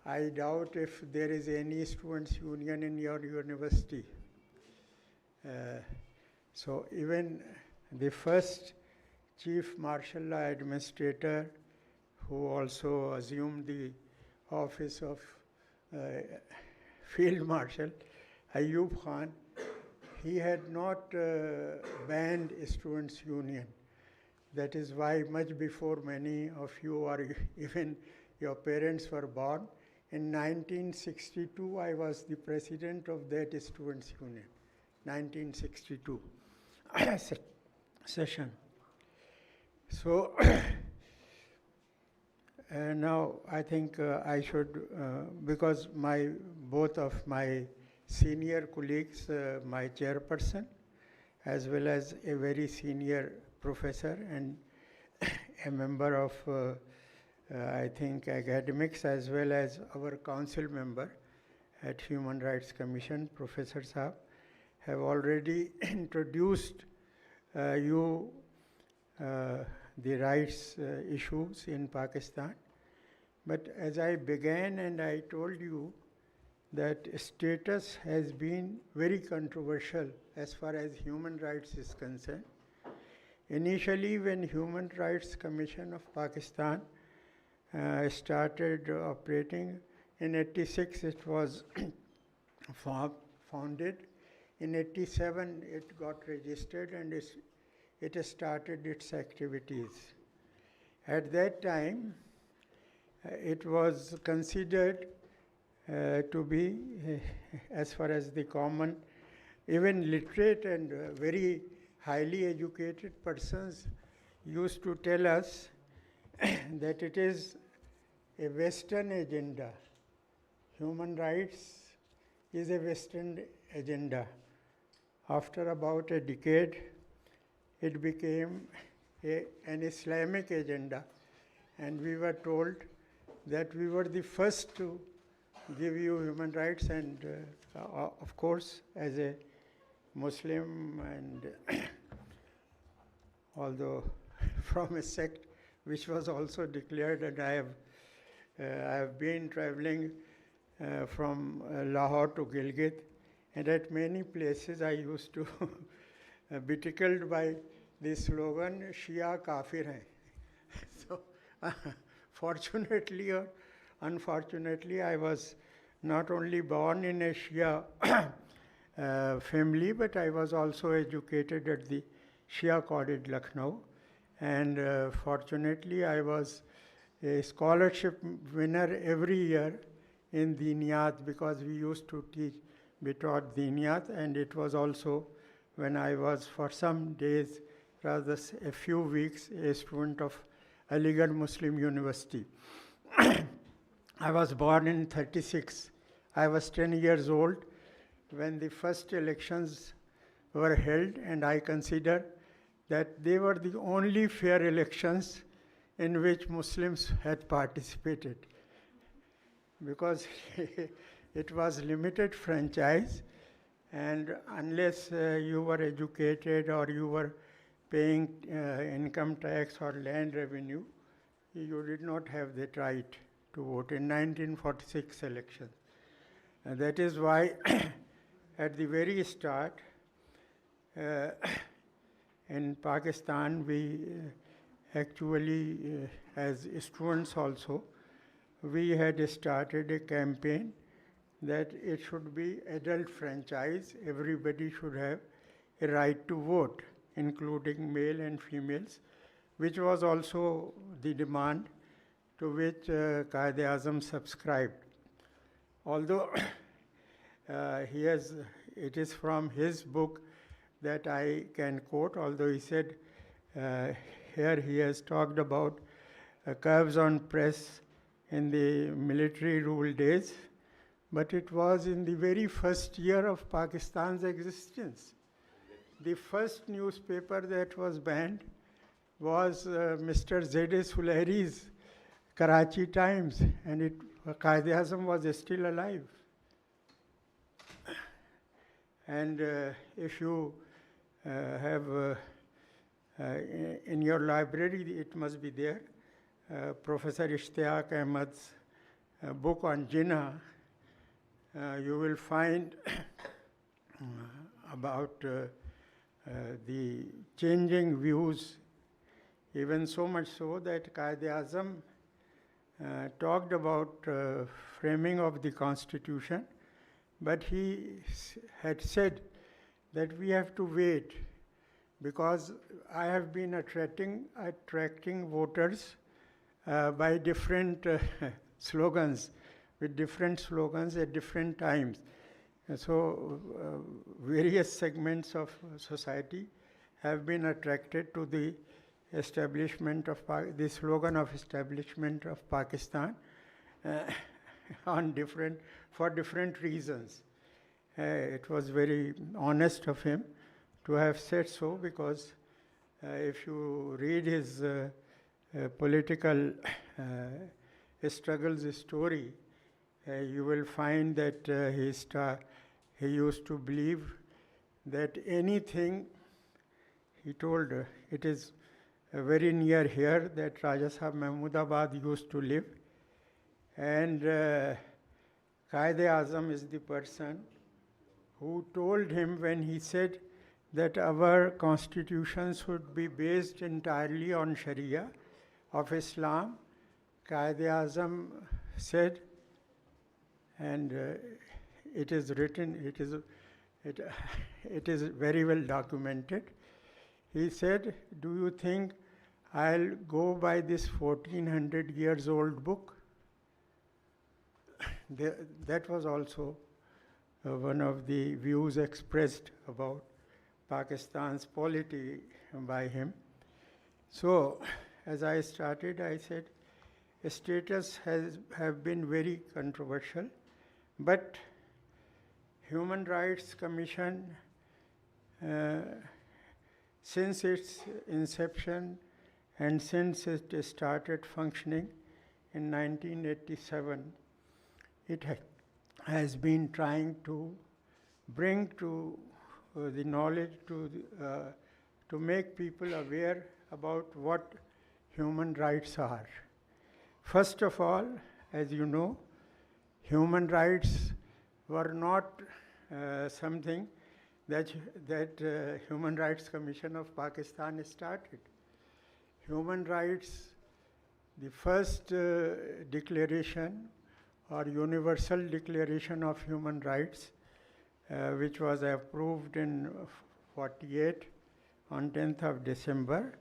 I doubt if there is any students' union in your university. So even the first chief martial law administrator, who also assumed the office of Field Marshal, Ayub Khan, he had not banned Students' Union. That is why much before many of you or even your parents were born, in 1962 I was the president of that Students' Union, 1962 session. So now I think I should, because both of my senior colleagues, my chairperson, as well as a very senior professor and a member of, I think, academics, as well as our council member at Human Rights Commission, Professor Saab, have already introduced you the rights issues in Pakistan. But as I began and I told you that status has been very controversial as far as human rights is concerned. Initially, when Human Rights Commission of Pakistan started operating, in 86 it was founded. In 87 it got registered and it started its activities. At that time, it was considered to be, as far as the common, even literate and very highly educated persons used to tell us that it is a Western agenda. Human rights is a Western agenda. After about a decade, it became an Islamic agenda, and we were told that we were the first to give you human rights, and of course, as a Muslim, and although from a sect which was also declared, and I have been traveling from Lahore to Gilgit, and at many places I used to be tickled by the slogan, Shia Kafir hai. So, fortunately or unfortunately, I was not only born in a Shia family, but I was also educated at the Shia College, Lucknow. And fortunately, I was a scholarship winner every year in Diniyat, because we used to be taught Diniyat, and it was also when I was for some days, rather a few weeks, a student of Aligarh Muslim University. I was born in 36. I was 10 years old when the first elections were held, and I consider that they were the only fair elections in which Muslims had participated, because it was limited franchise, and unless you were educated or you were paying income tax or land revenue, you did not have that right to vote in 1946 elections. And that is why at the very start, in Pakistan, we actually, as students also, we had started a campaign that it should be adult franchise. Everybody should have a right to vote, including male and females, which was also the demand to which Quaid-e-Azam subscribed. Although it is from his book that I can quote, although he said here he has talked about curbs on press in the military rule days, but it was in the very first year of Pakistan's existence. The first newspaper that was banned was Mr. Z.A. Sulehri's Karachi Times, and Quaid-e-Azam was still alive. And if you have in your library, it must be there, Professor Ishtiaq Ahmed's book on Jinnah, you will find about the changing views, even so much so that Quaid-e-Azam talked about framing of the constitution, but he had said that we have to wait, because I have been attracting voters by different slogans, with different slogans at different times. So various segments of society have been attracted to the establishment of the slogan of establishment of Pakistan for different reasons. It was very honest of him to have said so, because if you read his political struggles story, you will find that he used to believe that anything, he told, it is very near here that Raja Sahib Mahmudabad used to live, and Quaid-e-Azam is the person who told him when he said that our constitution should be based entirely on Sharia of Islam. Quaid-e-Azam said, and it is written, it is very well documented. He said, do you think I'll go by this 1400 years old book? That was also one of the views expressed about Pakistan's polity by him. So, as I started, I said, status have been very controversial, but Human Rights Commission, since its inception and since it started functioning in 1987, it has been trying to bring to the knowledge to make people aware about what human rights are. First of all, as you know, human rights were not something that Human Rights Commission of Pakistan started. Human rights, the first declaration or Universal Declaration of Human Rights, which was approved in 48 on 10th of December,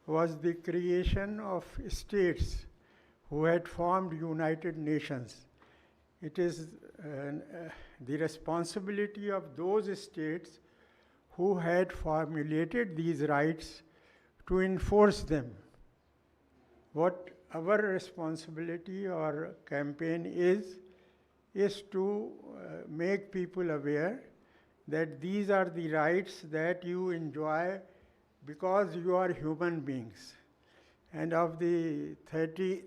was the creation of states who had formed United Nations. It is the responsibility of those states who had formulated these rights to enforce them. What our responsibility or campaign is to make people aware that these are the rights that you enjoy because you are human beings. And of the 30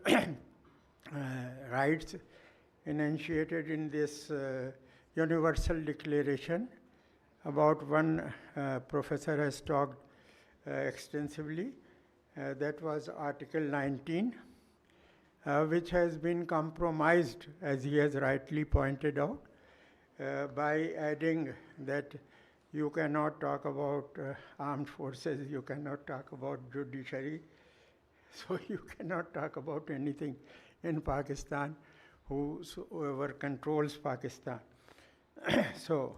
rights enunciated in this Universal Declaration, about one professor has talked extensively. That was Article 19, which has been compromised, as he has rightly pointed out, by adding that you cannot talk about armed forces, you cannot talk about judiciary, so you cannot talk about anything in Pakistan, whoever controls Pakistan. So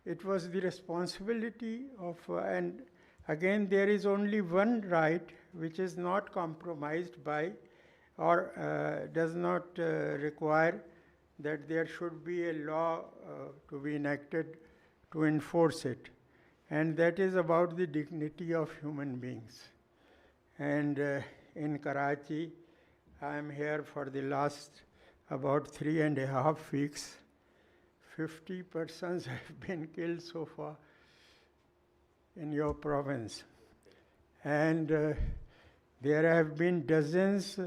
it was the responsibility of, and again there is only one right which is not compromised by or does not require that there should be a law to be enacted to enforce it, and that is about the dignity of human beings. And in Karachi, I am here for the last about 3.5 weeks. 50 persons have been killed so far in your province. And there have been dozens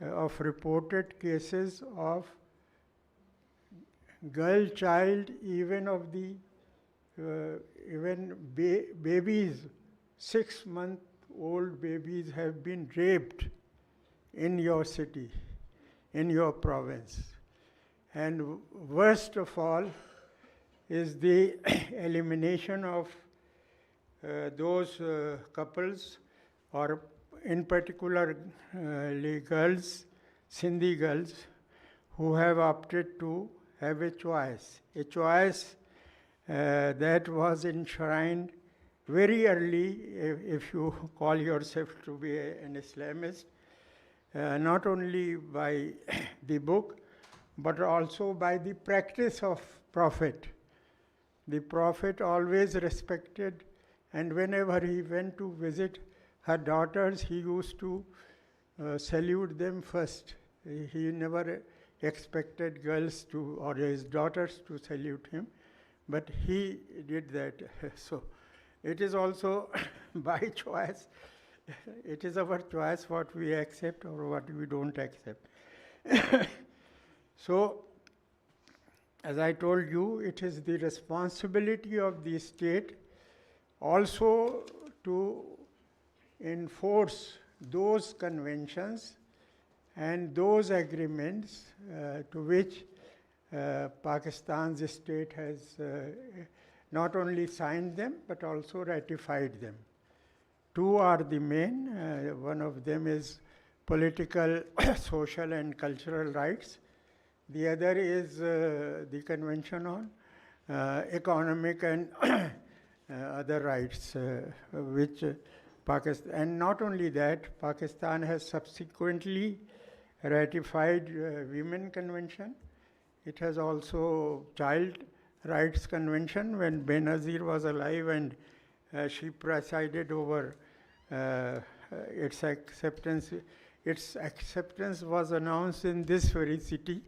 of reported cases of girl child, even of the babies, 6-month-old babies have been raped in your city, in your province. And worst of all is the elimination of those couples, or in particular girls, Sindhi girls, who have opted to have a choice that was enshrined very early, if you call yourself to be an Islamist, not only by the book, but also by the practice of Prophet. The Prophet always respected, and whenever he went to visit her daughters, he used to salute them first. He never expected girls to, or his daughters to salute him, but he did that. So it is also by choice. It is our choice what we accept or what we don't accept. So, as I told you, it is the responsibility of the state also to enforce those conventions and those agreements to which Pakistan's state has not only signed them but also ratified them. Two are the main. One of them is political, social and cultural rights. The other is the Convention on Economic and other rights, which Pakistan, and not only that, Pakistan has subsequently ratified Women Convention. It has also Child Rights Convention when Benazir was alive, and she presided over its acceptance. Its acceptance was announced in this very city,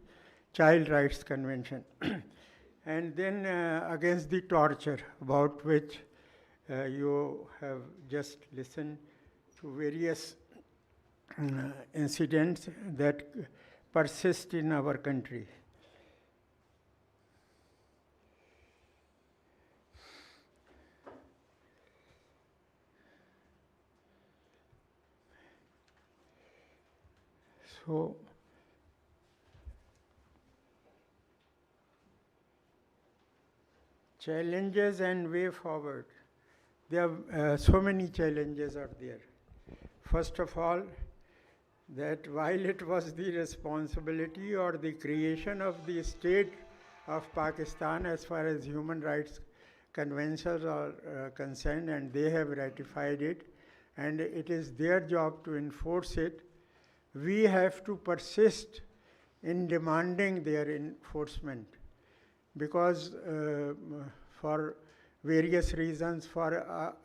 Child Rights Convention. And then against the torture, about which you have just listened to various incidents that persist in our country. So, challenges and way forward. There are so many challenges are there. First of all, that while it was the responsibility or the creation of the state of Pakistan as far as human rights conventions are concerned, and they have ratified it, and it is their job to enforce it, we have to persist in demanding their enforcement, because for various reasons, for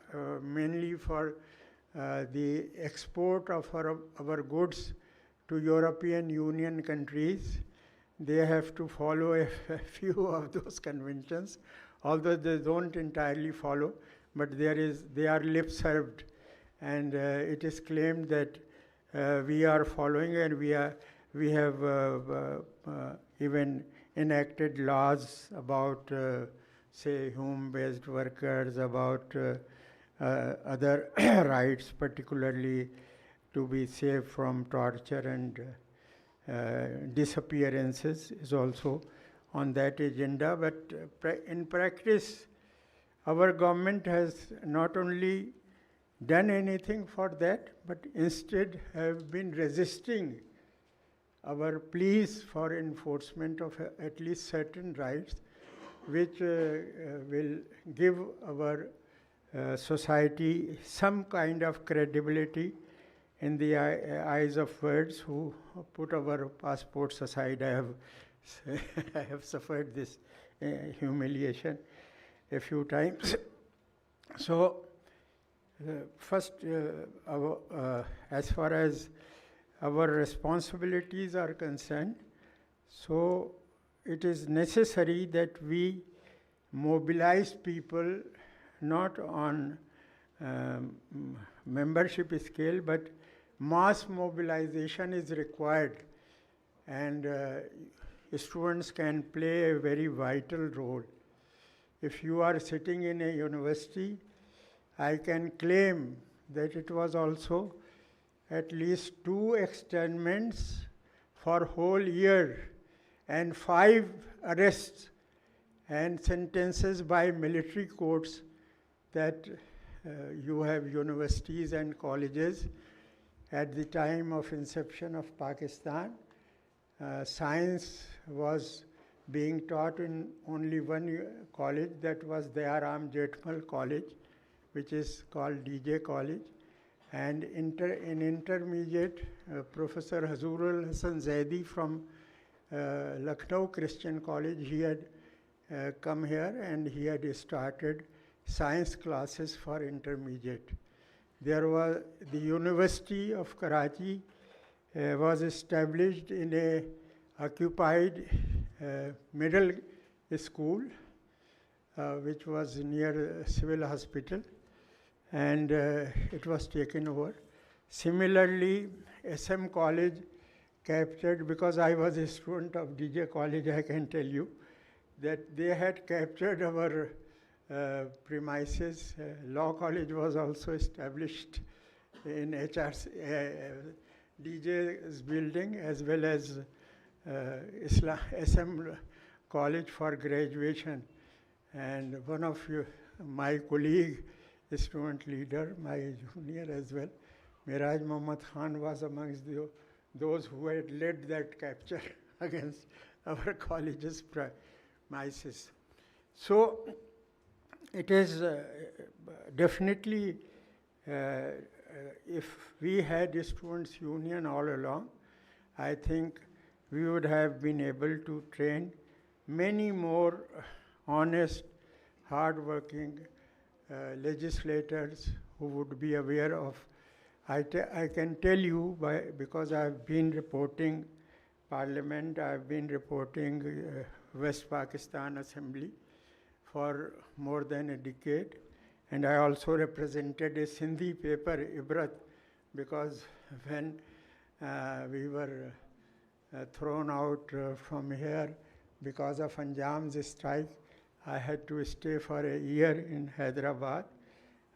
mainly for the export of our goods to European Union countries, they have to follow a few of those conventions, although they don't entirely follow, but they are lip served, and it is claimed that we are following, and we have even enacted laws about say home-based workers, about other rights, particularly to be safe from torture and disappearances is also on that agenda. But in practice, our government has not only done anything for that, but instead have been resisting our pleas for enforcement of at least certain rights, which will give our society some kind of credibility in the eyes of words who put our passports aside. I have suffered this humiliation a few times. So, first, as far as our responsibilities are concerned, so it is necessary that we mobilize people not on membership scale, but mass mobilization is required, and students can play a very vital role. If you are sitting in a university, I can claim that it was also at least 2 externments for whole year and 5 arrests and sentences by military courts that you have universities and colleges. At the time of inception of Pakistan, science was being taught in only one college, that was Dayaram Jetmal College, which is called DJ College. And in intermediate, Professor Hazurul Hasan Zaidi from Lucknow Christian College, he had come here and he had started science classes for intermediate. There was the University of Karachi was established in a occupied middle school, which was near civil hospital, and it was taken over. Similarly, SM College captured, because I was a student of DJ College, I can tell you that they had captured our premises. Law College was also established in DJ's building, as well as SM College for graduation. And one of my colleague, a student leader, my junior as well, Miraj Muhammad Khan, was amongst those who had led that capture against our college's premises. So it is definitely, if we had a students' union all along, I think we would have been able to train many more honest, hard-working legislators who would be aware of. I can tell you, because I've been reporting Parliament, I've been reporting West Pakistan Assembly for more than a decade, and I also represented a Sindhi paper, Ibrat, because when we were thrown out from here because of Anjam's strike, I had to stay for a year in Hyderabad.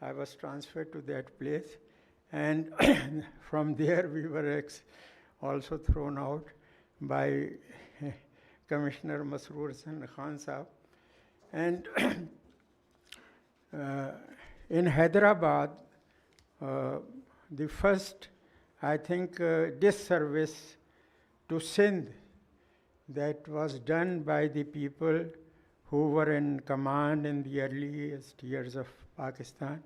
I was transferred to that place, and from there we were also thrown out by Commissioner Masroor Hassan Khan Sahab. And in Hyderabad, the first, I think, disservice to Sindh that was done by the people who were in command in the earliest years of Pakistan,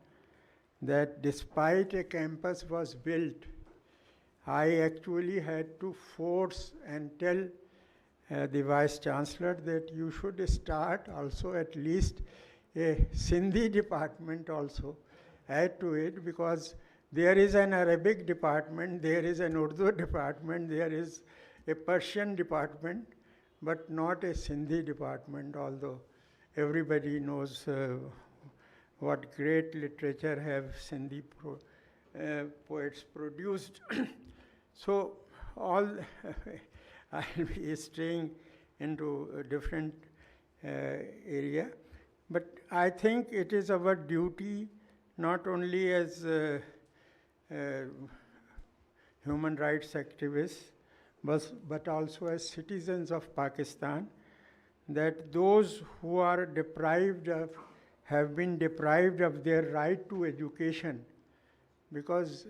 that despite a campus was built, I actually had to force and tell the Vice Chancellor that you should start also at least a Sindhi department also, add to it, because there is an Arabic department, there is an Urdu department, there is a Persian department, but not a Sindhi department, although everybody knows what great literature have Sindhi poets produced. So all I'll be staying into a different area, but I think it is our duty, not only as human rights activists, but also as citizens of Pakistan, that those who are deprived of, have been deprived of their right to education, because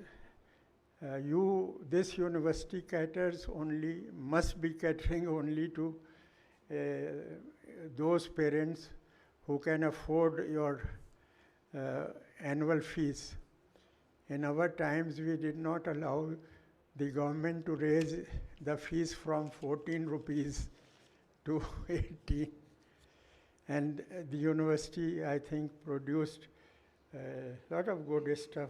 this university caters only, must be catering only to those parents who can afford your annual fees. In our times, we did not allow the government to raise the fees from 14 rupees to 18. And the university, I think, produced a lot of good stuff.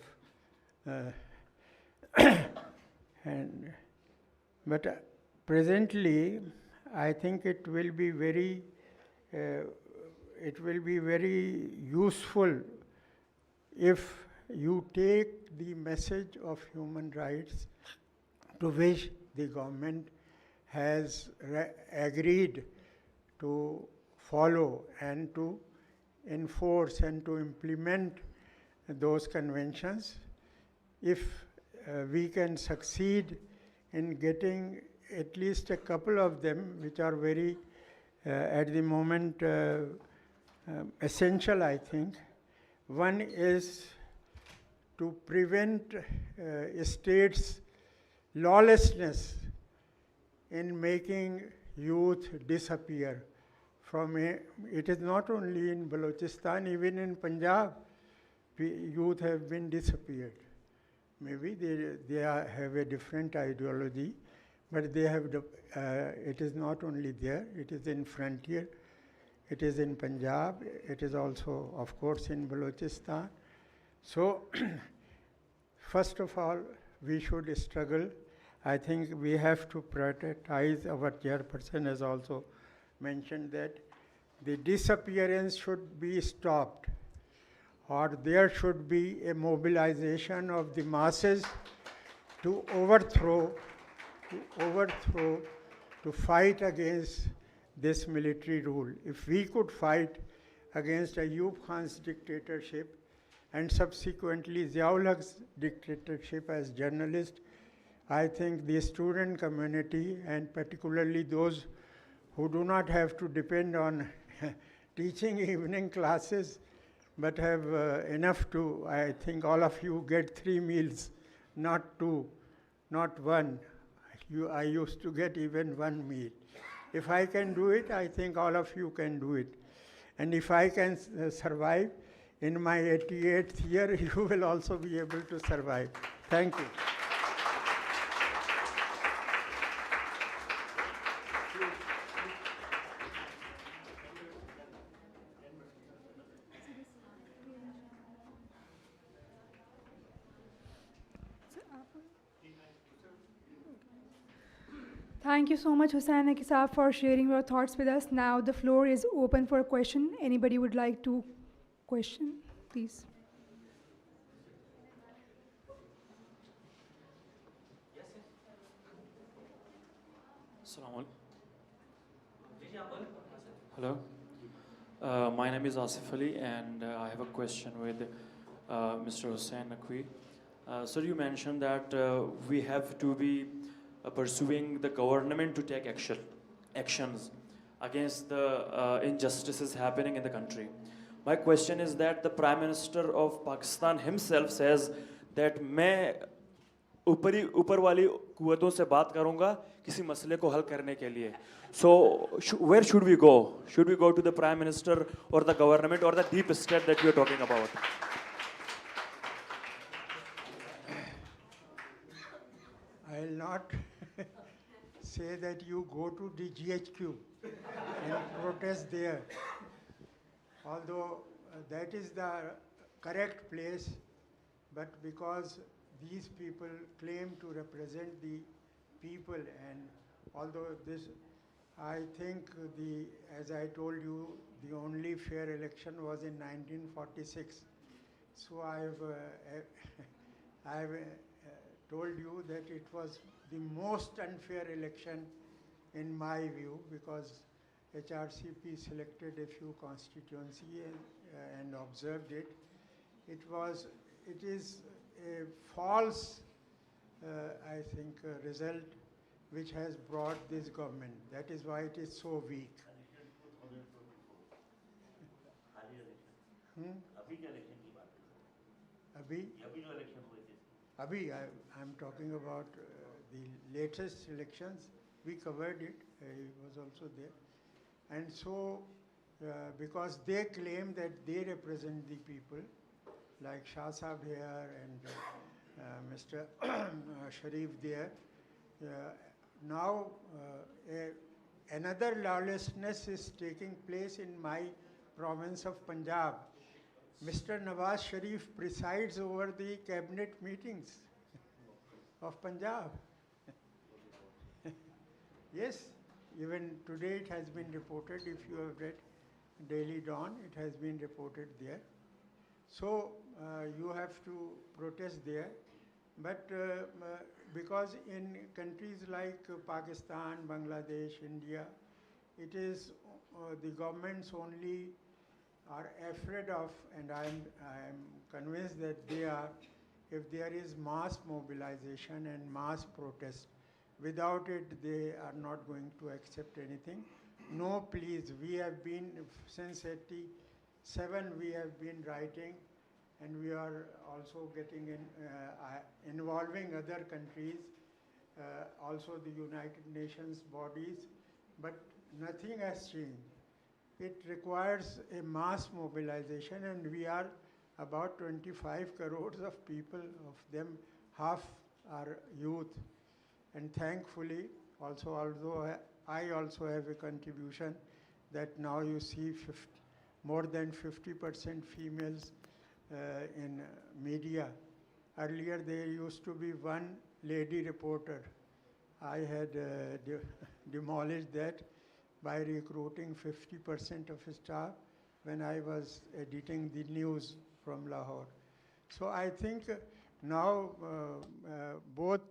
But presently, I think it will be very useful if you take the message of human rights, to which the government has agreed to follow and to enforce and to implement those conventions. If we can succeed in getting at least a couple of them, which are very, at the moment, essential, I think. One is to prevent states' lawlessness in making youth disappear from it is not only in Balochistan, even in Punjab, youth have been disappeared. Maybe they have a different ideology, but they have it is not only there, it is in frontier, it is in Punjab, it is also, of course, in Balochistan. So, first of all, we should struggle. I think we have to prioritize. Our chairperson has also mentioned that the disappearance should be stopped, or there should be a mobilization of the masses to overthrow, to fight against this military rule. If we could fight against Ayub Khan's dictatorship and subsequently Ziaul Haq's dictatorship as journalist, I think the student community, and particularly those who do not have to depend on teaching evening classes, but have enough to, I think all of you get 3 meals, not 2, not 1. I used to get even 1 meal. If I can do it, I think all of you can do it. And if I can survive in my 88th year, you will also be able to survive. Thank you. Thank you so much, Hussain and Kisab, for sharing your thoughts with us. Now the floor is open for a question. Anybody would like to question, please? Assalamu alaikum. Hello. My name is Asif Ali, and I have a question with Mr. Hussain Naqvi. Sir, you mentioned that we have to be pursuing the government to take actions against the injustices happening in the country. My question is that the Prime Minister of Pakistan himself says that मैं ऊपर वाली कुव्वतों से बात करूंगा किसी मसले को हल करने के लिए. So where should we go? Should we go to the Prime Minister or the government or the deep state that we are talking about? I'll not say that you go to the GHQ and protest there, although that is the correct place, but because these people claim to represent the people, and although this, I think as I told you, the only fair election was in 1946. So I've told you that it was the most unfair election in my view, because HRCP selected a few constituencies and observed it. It is a false, I think, result which has brought this government. That is why it is so weak. I'm talking about the latest elections. We covered it. He was also there. And so, because they claim that they represent the people, like Shah Sahab here and Mr. Sharif there, now another lawlessness is taking place in my province of Punjab. Mr. Nawaz Sharif presides over the cabinet meetings of Punjab. Yes, even today it has been reported, if you have read Daily Dawn, it has been reported there. So you have to protest there. But because in countries like Pakistan, Bangladesh, India, it is the governments only are afraid of, and I am convinced that they are, if there is mass mobilization and mass protest. Without it, they are not going to accept anything. No, please, we have been, since 87, we have been writing, and we are also getting involving other countries, also the United Nations bodies, but nothing has changed. It requires a mass mobilization, and we are about 25 crores of people, of them half are youth. And thankfully, also, although I also have a contribution, that now you see more than 50% females in media. Earlier there used to be one lady reporter. I had demolished that by recruiting 50% of staff when I was editing the news from Lahore. So I think now both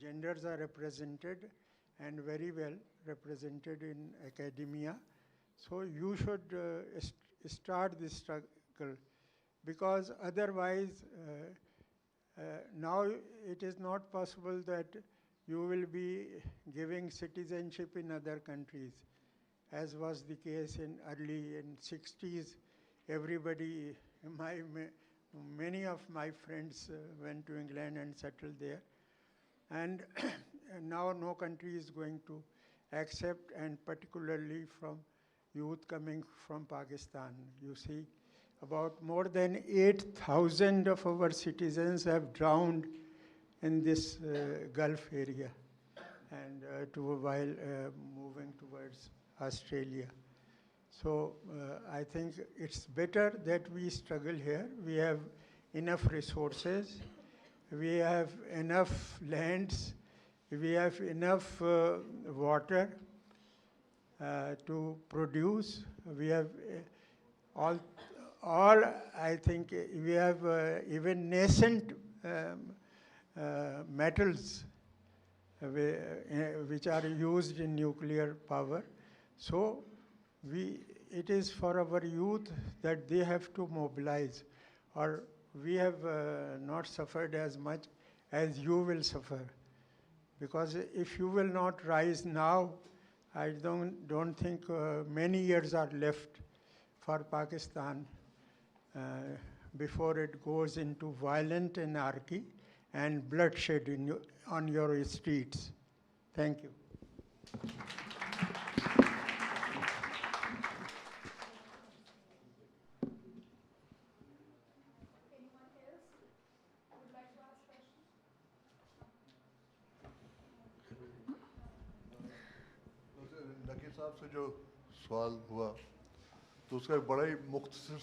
genders are represented, and very well represented in academia. So you should start this struggle, because otherwise now it is not possible that you will be giving citizenship in other countries, as was the case in early in 60s. Everybody, many of my friends went to England and settled there. And now no country is going to accept, and particularly from youth coming from Pakistan. You see, about more than 8,000 of our citizens have drowned in this Gulf area, and while moving towards Australia. So I think it's better that we struggle here. We have enough resources. We have enough lands, we have enough water to produce. We have all I think we have even nascent metals which are used in nuclear power. So it is for our youth that they have to mobilize, or we have not suffered as much as you will suffer. Because if you will not rise now, I don't think many years are left for Pakistan before it goes into violent anarchy and bloodshed on your streets. Thank you. नकीर साहब से जो सवाल हुआ तो उसका एक बड़ा ही मुख्तसर